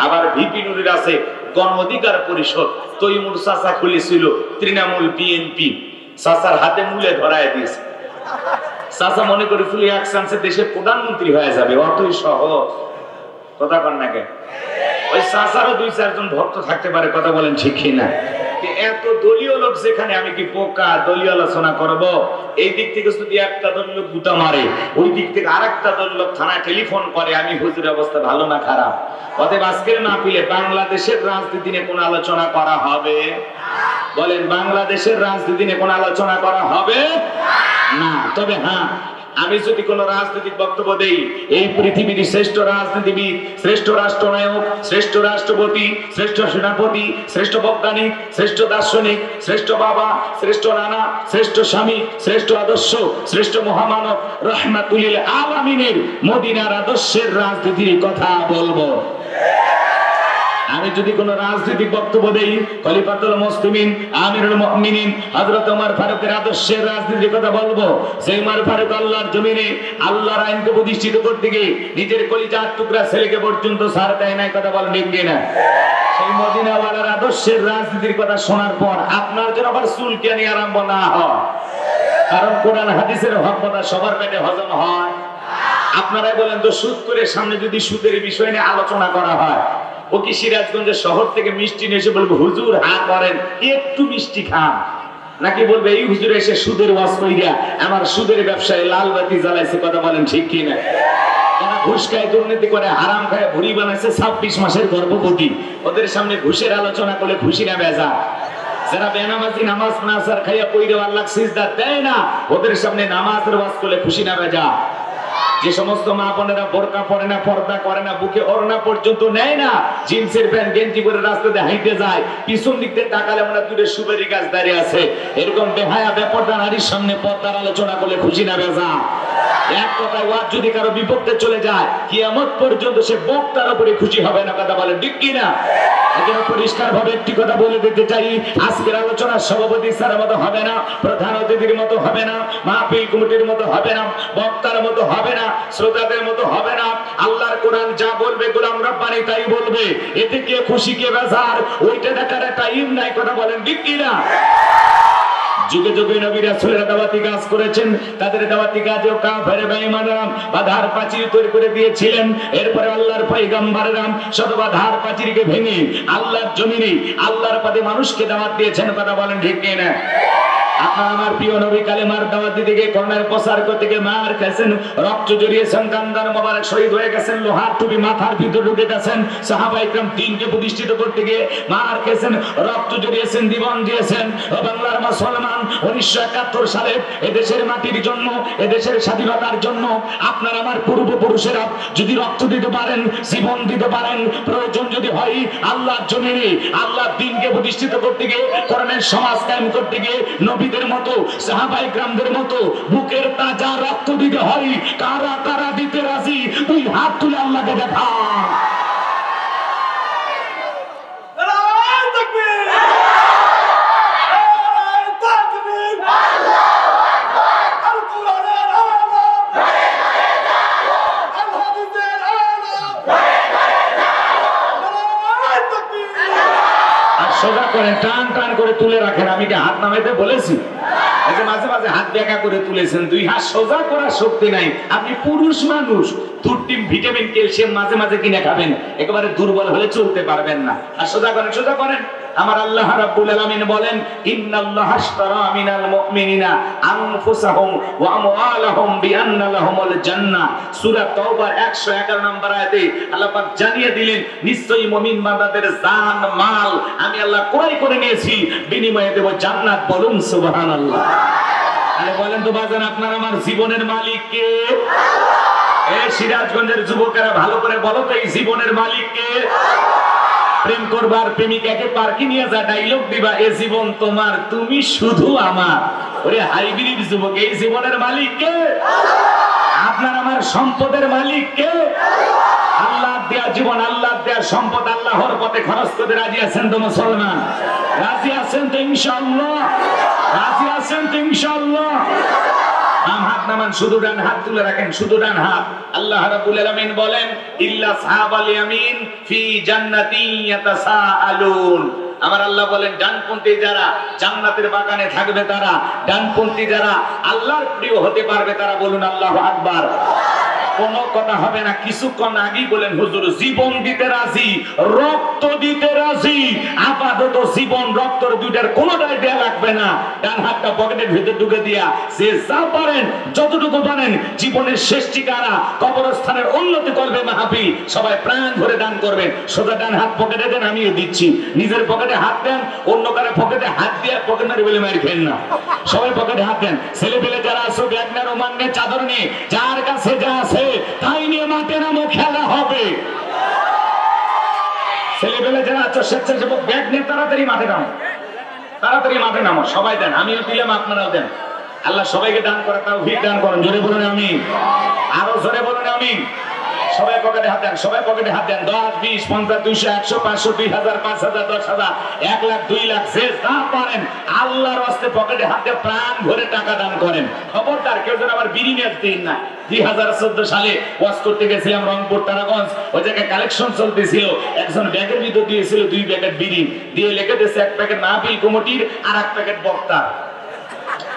আবার ভিপি নুরির আছে গণ অধিকার পরিষদ, তৈমুর চাচা খুলেছিল তৃণমূল বিএনপি, চাচার হাতে মূলে ধরায় দিয়েছে। চাচা মনে করেছিল এক চান্সে দেশের প্রধানমন্ত্রী হয়ে যাবে, অতই সহজ। কথা কন না কেন? ওই চাচারও 2-4 জন ভক্ত থাকতে পারে, কথা বলেন ঠিক কিনা? এত দলীয় লোক যেখানে, আমি কি পোকা দলীয় আলোচনা করব? এই দিক থেকে যদি একটা দল লোক গুতা মারে, ওই দিক থেকে আরেকটা দল লোক থানায় টেলিফোন করে, আমি হুজুরের অবস্থা ভালো না খারাপ। অতএব আজকের মাহফিলে বাংলাদেশের রাজনীতি নিয়ে কোন আলোচনা করা হবে? বলেন, বাংলাদেশের রাজনীতি নিয়ে কোন আলোচনা করা হবে না। তবে হ্যাঁ, আমি যদি কোন রাজনৈতিক বক্তব্য দেই, এই পৃথিবীর শ্রেষ্ঠ রাজনীতিবিদ, শ্রেষ্ঠ রাষ্ট্রনায়ক, শ্রেষ্ঠ রাষ্ট্রপতি, শ্রেষ্ঠ সেনাপতি, শ্রেষ্ঠ বৈজ্ঞানিক, শ্রেষ্ঠ দার্শনিক, শ্রেষ্ঠ বাবা, শ্রেষ্ঠ নানা, শ্রেষ্ঠ স্বামী, শ্রেষ্ঠ আদর্শ, শ্রেষ্ঠ মহামানব রাহমাতুল লিল আলামিনের মদিনার আদর্শের রাজনীতির কথা বলবো। আমি যদি কোন রাজনৈতিক বক্তব্য দেই, খলিফাতুল মুসলিমিন, আমিরুল মুমিনিন হযরত ওমর ফারুকের আদর্শের রাজনীতির কথা বলবো। সেই ওমর ফারুক আল্লাহর জমিনে আল্লাহর আইনকে প্রতিষ্ঠিত করতে গিয়ে নিজের কলিজার টুকরা ছেলেকে পর্যন্ত ছাড় দেয় নাই, কথা বলেন ঠিক কিনা? সেই মদিনাওয়ালার আদর্শের রাজনীতির কথা শোনার পর আপনার জন্য আবার চুলকানি আরম্ভ না হয়, কারণ কোরআন হাদিসের হক কথা সবার পেটে হজম হয়। আপনারাই বলেন তো, সুদ করে সামনে যদি সুদের বিষয় নিয়ে আলোচনা করা হয়, ও কি সিরাজগঞ্জের শহর থেকে মিষ্টি নিয়ে এসে বলবো হুজুর হা করেন একটু মিষ্টি খান, নাকি বলবে এই হুজুর এসে সুদের ওয়াজ কইরা আমার সুদের ব্যবসায় লাল বাতি জ্বালাইছে? কথা বলেন ঠিক কিনা? যারা ঘুষ খায়, দুর্নীতি করে, হারাম খায়, ভুড়ি বানাইছে 26 মাসের গর্ভবতী, ওদের সামনে ঘুষের আলোচনা করলে খুশি না বেজা? যারা বেনামাজি নামাজ না আসার খাইয়া পইরে আল্লাহ সিজদা দেয় না, ওদের সামনে নামাজের ওয়াজ করলে খুশি না বেজা? যে সমস্ত মা বোনেরা বোরকা পরে না, পর্দা করে না, বুকে ওড়না পর্যন্ত নেয় না, জিন্সের প্যান্ট গেঞ্জি পরে রাস্তাতে হাঁটতে যায়, পিছন দিক থেকে তাকালে আমরা দূরে সুপারি গাছ দাঁড়িয়ে আছে, এরকম বেহায়া বেপরদা নারীর সামনে পর্দার আলোচনা করলে খুশি না বেজা? এক কথায় ওয়াজ যদি কারো বিপক্ষে চলে যায়, কিয়ামত পর্যন্ত সে বক্তার উপরে খুশি হবে না, কথা বলে ঠিক কিনা? এজন্য পরিষ্কার ভাবে একটি কথা বলে দিতে চাই, আজকের আলোচনা সভাপতি স্যারের মতো হবে না, প্রধান অতিথির মতো হবে না, মাহফিল কমিটির মতো হবে না, বক্তার মতো হবে না, শ্রোতাদের মতো হবে না। আল্লাহর কোরআন যা বলবে গোলাম রব্বানি তাই বলবে, এতে কে খুশি কে বেজার ওইটা দেখার টাইম নাই, কথা বলেন ঠিক কিনা? যুগে যুগে নবী রাসূলেরা দাওয়াতি কাজ করেছেন, তাদের দাওয়াতি কাজেও কাফের বেঈমানরা বাধার প্রাচীর তৈরি করে দিয়েছিলেন। এরপরে আল্লাহর পয়গম্বররা শত বাধার প্রাচীরকে ভেঙে আল্লাহর জমিনে আল্লাহর পথে মানুষকে দাওয়াত দিয়েছেন, কথা বলেন ঠিক কিনা? আপনার আমার প্রিয় নবী কালেমার দাওয়াত দিতে গিয়ে কর্মের প্রচার করতে গিয়ে মার খেয়েছেন, রক্ত জড়িয়েছেন, কান্দার মোবারক শহীদ হয়ে গেছেন, লোহার টুপি মাথার ভিতরে ঢুকে গেছেন, সাহাবায়ে কেরাম দ্বীনকে প্রতিষ্ঠিত করতে গিয়ে মার খেয়েছেন, রক্ত জড়িয়েছেন, জীবন দিয়েছেন। ও বাংলার মুসলমান, 1971 সালে এদেশের মাটির জন্য, এদেশের স্বাধীনতার জন্য আপনার আমার পূর্বপুরুষেরা যদি রক্ত দিতে পারেন, জীবন দিতে পারেন, প্রয়োজন যদি হয় আল্লাহর জমিনে আল্লাহর দ্বীনকে প্রতিষ্ঠিত করতে গিয়ে, কোরআনের সমাজ কায়েম করতে গিয়ে নবীদের মতো, সাহাবায়ে কেরামদের মতো বুকের তাজা রক্ত দিতে হয়, কারা কারা দিতে রাজি? তুই হাত তুলে আল্লাহকে দেখা। সোজা করে টান টান করে তুলে রাখেন। আমি কি হাত নামাইতে বলেছি? এই যে মাঝে মাঝে হাত বেঁকা করে তুলেছেন, 2 হাত সোজা করার শক্তি নাই। আপনি পুরুষ মানুষ, দুটিম ভিটামিন ক্যালসিয়াম মাঝে মাঝে কিনে খাবেন, একেবারে দুর্বল হলে চলতে পারবেন না। আর সোজা করেন, সোজা করেন। আমার আল্লাহ রাব্বুল আলামিন বলেন, ইন্নাল্লাহা আশতারা মিনাল মুমিনিনা আনফুসাহুম ওয়া আমওয়ালাহুম বিআন্না লাহুমুল জান্নাহ। সূরা তাওবার 111 নম্বর আয়াতে আল্লাহ পাক জানিয়ে দিলেন, নিশ্চয়ই মুমিন বান্দাদের জান মাল আমি আল্লাহ ক্রয় করে নিয়েছি, বিনিময়ে দেব জান্নাত। বলুন সুবহানাল্লাহ। আরে বলেন তো বাজান, আপনার আমার জীবনের মালিক কে? এই সিরাজগঞ্জের যুবকেরা ভালো করে বলো তো, এই জীবনের মালিক কে? প্রেম করবার প্রেমিকাকে পার্কে নিয়ে যা ডায়লগ দিবা, এ জীবন তোমার, তুমি শুধু আমার। ওরে হাইব্রিড যুবক, এই জীবনের মালিক কে? আপনার আমার সম্পদের মালিক কে? আল্লাহ দেয়া জীবন, আল্লাহ দেয়া সম্পদ আল্লাহর পথে খরচ করতে রাজি আছেন তো মুসলমান? রাজি আছেন তো ইনশাআল্লাহ? রাজি আছেন তো ইনশাআল্লাহ? হাত নামান, শুধু ডান হাত তুলে রাখেন, শুধু ডান হাত। আল্লাহ রাব্বুল আলামিন বলেন ইল্লা সাহাবাল ইয়ামিন ফি জান্নাতি ইয়াতাসাআলুন। আমার আল্লাহ বলেন ডানপন্থী যারা জান্নাতের বাগানে থাকবে, তারা ডানপন্থী যারা আল্লাহর প্রিয় হতে পারবে, তারা বলুন আল্লাহু আকবার। কোন কথা হবে না। কিছুক্ষণ আগেই বলেন হুজুর জীবন দিতে রাজি, রক্ত দিতে রাজি। আপাতত জীবন রক্তর দুইটার কোনটাই দেয়া লাগবে না। ডান হাতটা পকেটের ভিতর ঢুকে দিয়া যে যা পারেন, যতটুকু পারেন, জীবনের শেষ ঠিকানা কবরস্থানের উন্নতি করবে মাহফিল। সবাই প্রাণ ভরে দান করবেন। সোজা ডান হাত পকেটে দেন, আমিও দিচ্ছি। নিজের পকেটে হাত দেন, অন্য কারো পকেটে হাত দিয়ে পকেট মারি বলে মারি খেন না। সবাই পকেটে হাত দেন। ছেলে পেলে যারা আছো ব্যাগ নিয়ে, রুমাল নিয়ে, চাদর নিয়ে, যার কাছে যা আছে তাই নিয়ে মাঠে নামো, খেলা হবে। ছেলেবেলে যারা আছো স্বেচ্ছাসেবক ব্যাগ নিয়ে তাড়াতাড়ি মাঠে নামো, তাড়াতাড়ি মাঠে নামো। সবাই দেন, আমিও দিলাম, আপনারাও দেন। আল্লাহ সবাইকে দান করে তাওফিক দান করেন। জোরে বলুন আমিন, আরো জোরে বলুন আমিন। সবাই পকেটে হাত দেন, সবাই পকেটে হাত দেন। 10, 20, 50, 200, 100, 500, 2000, 5000, 10,000, 1 লাখ, 2 লাখ, যে যা পারেন আল্লাহর রাস্তায় পকেটে হাত দিয়ে প্রাণ ভরে টাকা দান করেন। খবরদার কেউ যেন আবার বিড়ি নিয়ে দিন না। 2014 সালে ওয়াজ করতে গেছিলাম রংপুর তারাগঞ্জ, ওই জায়গায় কালেকশন চলতেছিল। একজন ব্যাগের ভিতর দিয়েছিল 2 প্যাকেট বিড়ি, দিয়ে লিখে দিয়েছে 1 প্যাকেট মাহফিল কমিটির আর 1 প্যাকেট বক্তা।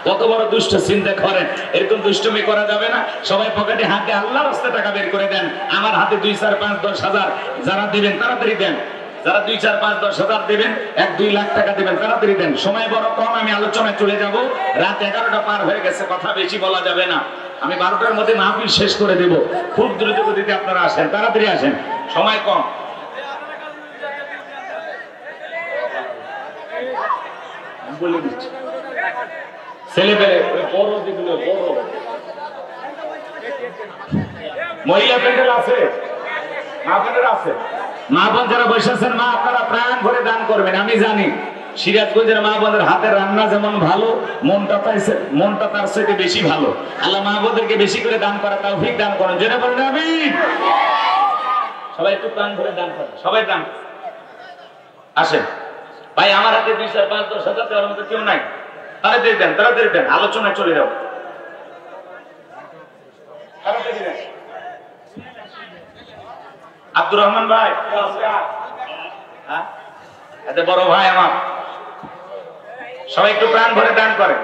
কত বড় দুষ্ট চিন্তা করেন। এরকম দুষ্টমি করা যাবে না। সবাই পকেটে হাতে আল্লাহর রাস্তায় টাকা বের করে দেন। আমার হাতে 2, 4, 5, 10,000 যারা দিবেন তাড়াতাড়ি দেন। যারা 2, 4, 5, 10,000 দিবেন, 1, 2 লাখ টাকা দিবেন, তাড়াতাড়ি দেন। সময় বড় কম, আমি আলোচনায় চলে যাব। রাত 11টা পার হয়ে গেছে, কথা বেশি বলা যাবে না। আমি 12টার মধ্যে মাহফিল শেষ করে দেব। খুব দ্রুত গতিতে আপনারা আসেন, তাড়াতাড়ি আসেন, সময় কম। বলে দিচ্ছি ছেলে পেলে বড় যেগুলো বড় মহিলা প্যান্ডেল আছে, মা প্যান্ডেল আছে। মা বোন যারা বসে আছেন, মা আপনারা প্রাণ ভরে দান করবেন। আমি জানি সিরাজগঞ্জের মা বোনের হাতের রান্না যেমন ভালো, মনটা তার সাথে বেশি ভালো। আল্লাহ মা বোনদেরকে বেশি করে দান করা তৌফিক দান করেন। যেটা বলেন আমিন। সবাই একটু প্রাণ ভরে দান করেন, সবাই দান আসেন। ভাই আমার হাতে 2, 4, 5, 10,000 দেওয়ার মতো কেউ নাই। তাড়াতাড়ি দেন, তাড়াতাড়ি দেন, আলোচনায় চলে যাও। আব্দুর রহমান ভাই, এত বড় ভাই আমার, সবাই একটু প্রাণ ভরে দান করেন।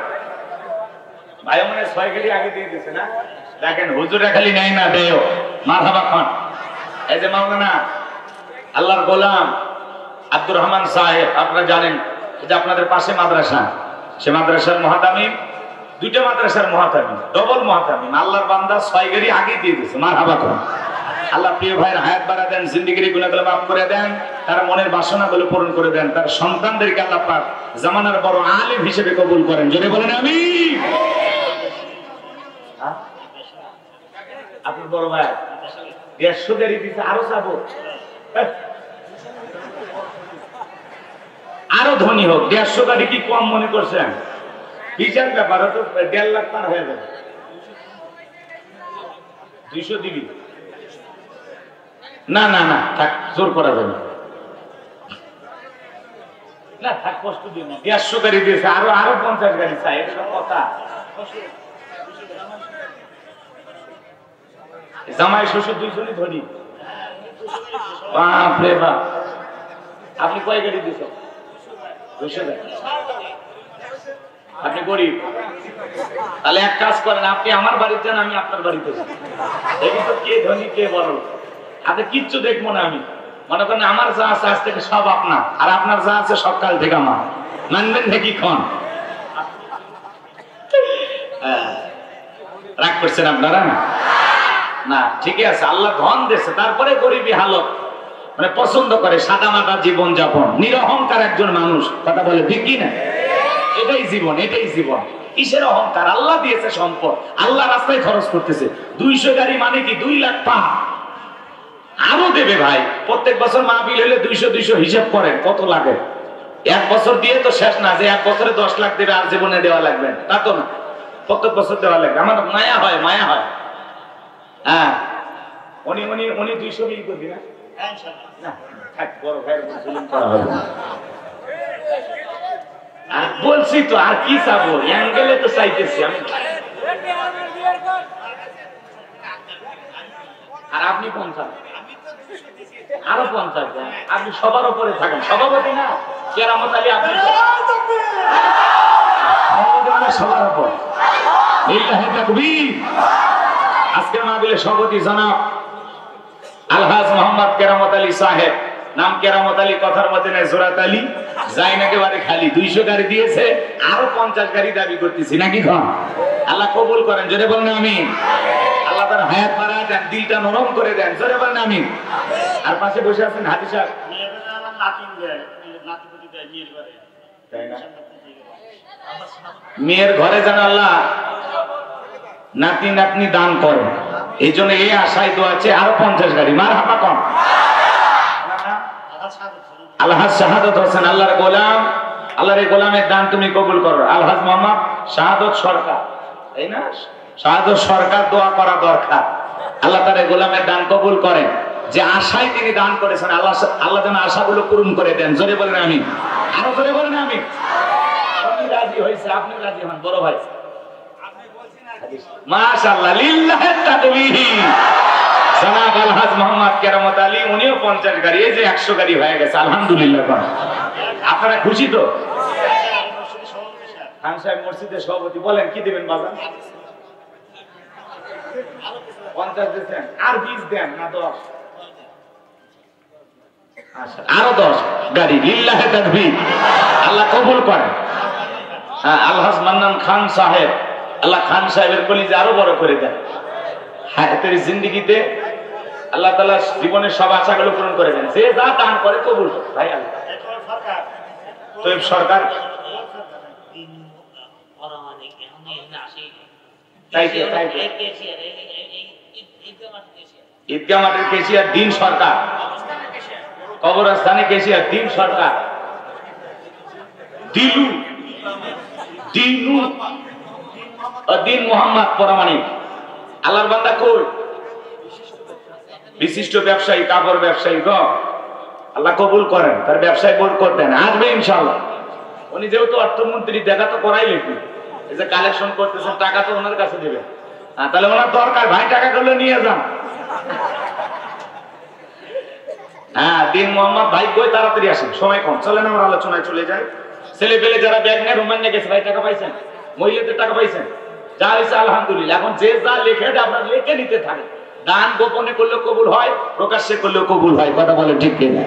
ভাই মনে 6 কেজি আগে দিয়ে দিচ্ছে না? দেখেন হুজুরা খালি নেয় না, দেও মারহাবা খান। এই যে মাওলানা আল্লাহর গোলাম আব্দুর রহমান সাহেব, আপনারা জানেন যে আপনাদের পাশে মাদ্রাসা, সে মাদ্রাসার মহাতামিম, 2টা মাদ্রাসার মহাতামিম, ডবল মহাতামিম। আল্লাহর বান্দা 6 কেজি আগে দিয়ে দিচ্ছে, মারহাবা খান। আল্লাহ প্রিয় ভাইয়ের হায়াত বাড়া দেন, জিন্দেগির গুনাহগুলো মাফ করে দেন, তার মনের বাসনাগুলো পূরণ করে দেন, তার সন্তানদেরকে আল্লাহ পাক জামানার বড় আলেম হিসেবে কবুল করেন। জোরে বলেন আমিন। আপনার বড় ভাই 150 গাড়ি দিচ্ছে, আরো যাবো, আরো ধনী হোক। 150 গাড়ি কি কম মনে করছেন? বিচার ব্যাপার, তো 1.5 লাখ পার হয়ে যাবে। 200 দিবি না? না না থাক, জোর করা যাবে না, থাক, কষ্ট দিন। 150 গাড়ি দিয়েছে, আরো 50 গাড়ি চাই, এটা কথা। জামাই শ্বশুর 200 ধনী। বাপ রে বাপ, আপনি কয় গাড়ি দিয়েছেন? 200 গাড়ি। আপনি গরিব, তাহলে এক কাজ করেন, আপনি আমার বাড়িতে যান, আমি আপনার বাড়িতে যাই। দেখি তো কে ধনী কে বড়। আপনি কিচ্ছু দেখবো না। আমি মনে করেন আমার যা আছে আজ থেকে সব আপনার, আর আপনার যা আছে সব কাল থেকে আমার। মানবেন নাকি? ক্ষণ রাগ করছেন আপনারা? না, ঠিকই আছে। আল্লাহ ধন দিয়েছে, তারপরে গরিবী হালত, মানে পছন্দ করে সাদা মাটা জীবন যাপন, নিরহংকার একজন মানুষ। কথা বলে ঠিক কি না? এটাই জীবন, এটাই জীবন। কিসের অহংকার? আল্লাহ দিয়েছে সম্পদ, আল্লাহ রাস্তায় খরচ করতেছে। 200 গাড়ি মানে কি 2 লাখ পা আরো দেবে ভাই। প্রত্যেক বছর মাহফিল হলে 200 হিসাব করেন কত লাগে। 1 বছর দিয়ে তো শেষ না যে 1 বছরে 10 লাখ দেবে আর জীবনে দেওয়া লাগবে, তা তো না। প্রত্যেক বছর দেওয়া লাগবে। আমার মায়া হয়, মায়া হয়। হ্যাঁ, উনি উনি উনি 200 বিক্রি করবি না? না থাক, বড় ভাইয়ের উপর জুলুম করা হবে না। আর বলছি তো, আর কি চাবো, অ্যাঙ্গেলে তো চাইতেছি আমি। আর আপনি 50, আরো 50 দেন। আপনি সবার উপরে থাকেন, সভাপতি না কেরামত আলী, আপনি সবার উপর। আজকের মাহফিলের সভাপতি জনাব আলহাজ মোহাম্মদ কেরামত আলী সাহেব, নাম কেরামত আলী, কথার মধ্যে নেই জোরাত আলী, যাই না একেবারে খালি। 200 গাড়ি দিয়েছে, আরো 50 গাড়ি দাবি করতেছি নাকি খান। আল্লাহ কবুল করেন, জোরে বলেন আমিন। আল্লাহ তার হায়াত বাড়ায় দেন, দিলটা নরম করে দেন, জোরে বলেন আমিন। আর পাশে বসে আছেন হাজি সাহেব, মেয়ের ঘরে যেন আল্লাহ নাতি নাতনি দান করে, এই জন্য এই আশায় দোয়া আছে। আরো 50 গাড়ি মারহাবা কম। আলহাজ শাহাদত হোসেন, আল্লাহর গোলাম, আল্লাহর এই গোলামের দান তুমি কবুল করো। আলহাজ মোহাম্মদ শাহাদত সরকার, তাই না? শাহাদত সরকার, দোয়া করা দরকার। আল্লাহ তার এই গোলামের দান কবুল করেন। যে আশায় তিনি দান করেছেন, আল্লাহ আল্লাহ যেন আশাগুলো পূরণ করে দেন, জোরে বলেন আমিন। আরো জোরে বলেন আমিন। আপনি রাজি হয়েছে, আপনি রাজি হন বড় ভাই। মাশাআল্লাহ, লিল্লাহি তাকবীর। জনাব আলহাজ মোহাম্মদ কেরামত আলী, উনিও 50 গাড়ি, এই যে 100 গাড়ি হয়ে গেছে, আলহামদুলিল্লাহ। আপনারা খুশি তো? খান সাহেব মসজিদের সভাপতি, বলেন কি দিবেন বাজার? 50 দিচ্ছেন, আর 20 দেন না 10? আরো 10 গাড়ি, লিল্লাহি তাকবীর। আল্লাহ কবুল করেন। আলহাজ মান্নান খান সাহেব, আল্লাহ খান সাহেবের কলিজা আরো বড় করে দেন। হায়াতের জিন্দেগিতে আল্লাহ তাআলা জীবনের সব আশাগুলো পূরণ করে দেন। যে যা দান করে কবুল ভাই। আল্লাহ তোয়েব সরকার ঈদগাহ মাঠের কেশিয়ার দিন সরকার, কবরস্থানে কেশিয়ার দিন সরকার, দিলু দিনু দিন মোহাম্মদ পরামানিক। আল্লাহর বান্দা কই? বিশিষ্ট ব্যবসায়ী, কাপড় ব্যবসায়ী গো, আল্লাহ কবুল করেন, তার ব্যবসায় বরকত দেন। আসবে ইনশাআল্লাহ। উনি যেহেতু অর্থমন্ত্রী, দেখা তো করাই লিখবি। এই যে কালেকশন করতেছেন, টাকা তো ওনার কাছে দেবে। তাহলে ওনার দরকার, ভাই টাকা গুলো নিয়ে যান। হ্যাঁ, দিন মোহাম্মদ ভাই কই, তাড়াতাড়ি আসেন, সময় কম। চলেন আমরা আলোচনায় চলে যাই। ছেলে পেলে যারা ব্যাগ নিয়ে রোমান্যে গেছে, ভাই টাকা পাইছেন? মহিলাদের টাকা পাইছেন? যা হয়েছে আলহামদুলিল্লাহ। এখন যে যা লিখে দেয় আপনার লিখে নিতে থাকে। দান গোপনে করলেও কবুল হয়, প্রকাশ্যে করলেও কবুল হয়। কথা বলে ঠিক কিনা?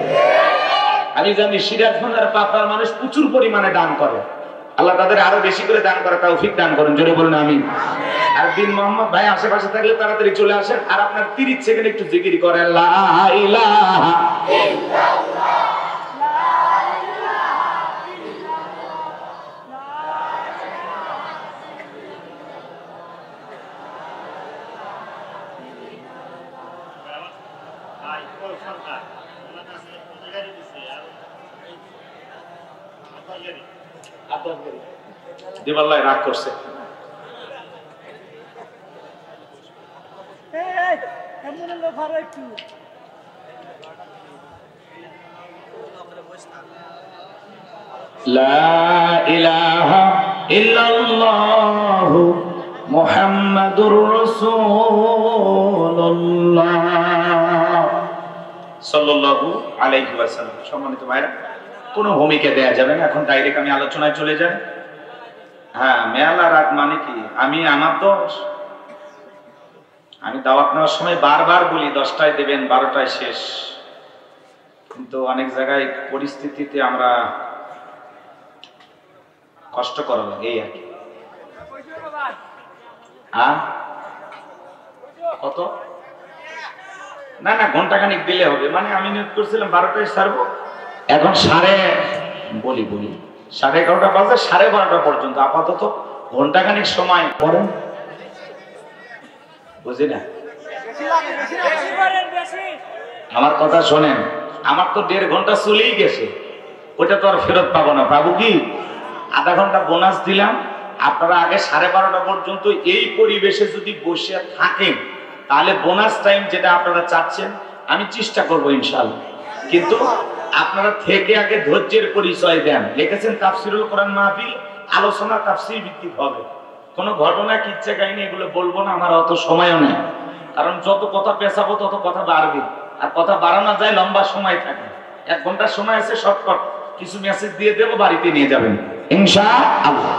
আমি জানি সিরাজগঞ্জ আর পাবনার মানুষ প্রচুর পরিমাণে দান করে। আল্লাহ তাদের আরো বেশি করে দান করা তৌফিক দান করেন, জোরে বলুন আমিন। আর দিন মোহাম্মদ ভাই আশেপাশে থাকলে তাড়াতাড়ি চলে আসেন। আর আপনার 30 সেকেন্ড একটু জিকির করেন, লা ইলাহা ইল্লাল্লাহ। দিবাল্লাহ রাগ করছে। লা ইলাহা ইল্লাল্লাহু মুহাম্মাদুর রাসূলুল্লাহ সাল্লাল্লাহু আলাইহি ওয়াসাল্লাম। সম্মানিত ভাইরা, কোনো ভূমিকা দেয়া যাবে না, এখন ডাইরেক্ট আমি আলোচনায় চলে যাই। হ্যাঁ, মেলা রাত মানে কি, আমি আমার দোষ। আমি দাওয়াত নেওয়ার সময় বারবার বলি 10টায় দেবেন, 12টায় শেষ। কিন্তু অনেক জায়গায় পরিস্থিতিতে আমরা কষ্ট করা লাগে, এই আর কি। কত না না, ঘন্টাখানিক দিলে হবে। মানে আমি নিয়োগ করছিলাম 12টায় ছাড়বো, এখন বলি 11:30 বাজে, 12:30 পর্যন্ত আপাতত ঘন্টাখানিক সময় পড়েন, বুঝি না? আমার কথা শোনেন, আমার তো 1.5 ঘন্টা চলেই গেছে, ওটা তো আর ফেরত পাবো না। পাবো কি? আধা ঘন্টা বোনাস দিলাম। আপনারা আগে 12:30 পর্যন্ত এই পরিবেশে যদি বসে থাকেন, তাহলে বোনাস টাইম যেটা আপনারা চাচ্ছেন আমি চেষ্টা করবো ইনশাআল্লাহ, কিন্তু আপনারা থেকে আগে ধৈর্যের পরিচয় দেন। লিখেছেন তাফসিরুল কোরআন মাহফিল আলোচনা তাফসির ভিত্তিক হবে, কোনো ঘটনা কিচ্ছা কাহিনী এগুলো বলবো না, আমার অত সময়ও নেই। কারণ যত কথা পেছাবো তত কথা বাড়বে, আর কথা বাড়ানো যায় লম্বা সময় থাকে। 1 ঘন্টার সময় আছে, শর্টকাট কিছু মেসেজ দিয়ে দেবো, বাড়িতে নিয়ে যাবেন ইনশাআল্লাহ,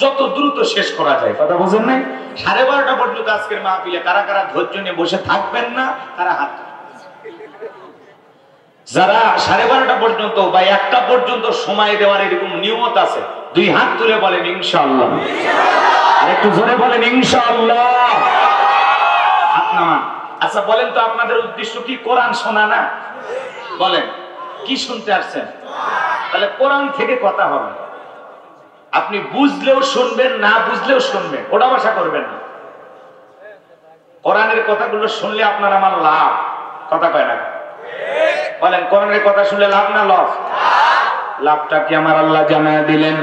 যত দ্রুত শেষ করা যায়। কথা বোঝেন নাই? 12:30 পর্যন্ত আজকের মাহফিলে কারা কারা ধৈর্য নিয়ে বসে থাকবেন না তারা হাত, যারা 12:30 পর্যন্ত বা 1টা পর্যন্ত সময় দেওয়ার এরকম নিয়ত আছে 2 হাত তুলে বলেন ইনশাআল্লাহ। আর একটু জোরে বলেন ইনশাআল্লাহ। হাত নামান। আচ্ছা বলেন তো আপনাদের উদ্দেশ্য কি? কোরআন শোনা না? বলেন কি শুনতে আসছেন? তাহলে কোরআন থেকে কথা হবে, আপনি বুঝলেও শুনবেন, না বুঝলেও শুনবেন, ওটা ভাষা করবেন না। কোরআনের কথাগুলো শুনলে আপনার আমার লাভ। কথা কয় না? বলেন কোরআনের কথা শুনলে লাভ না লস? লাভটা কি আমার আল্লাহ জানায় দিলেন।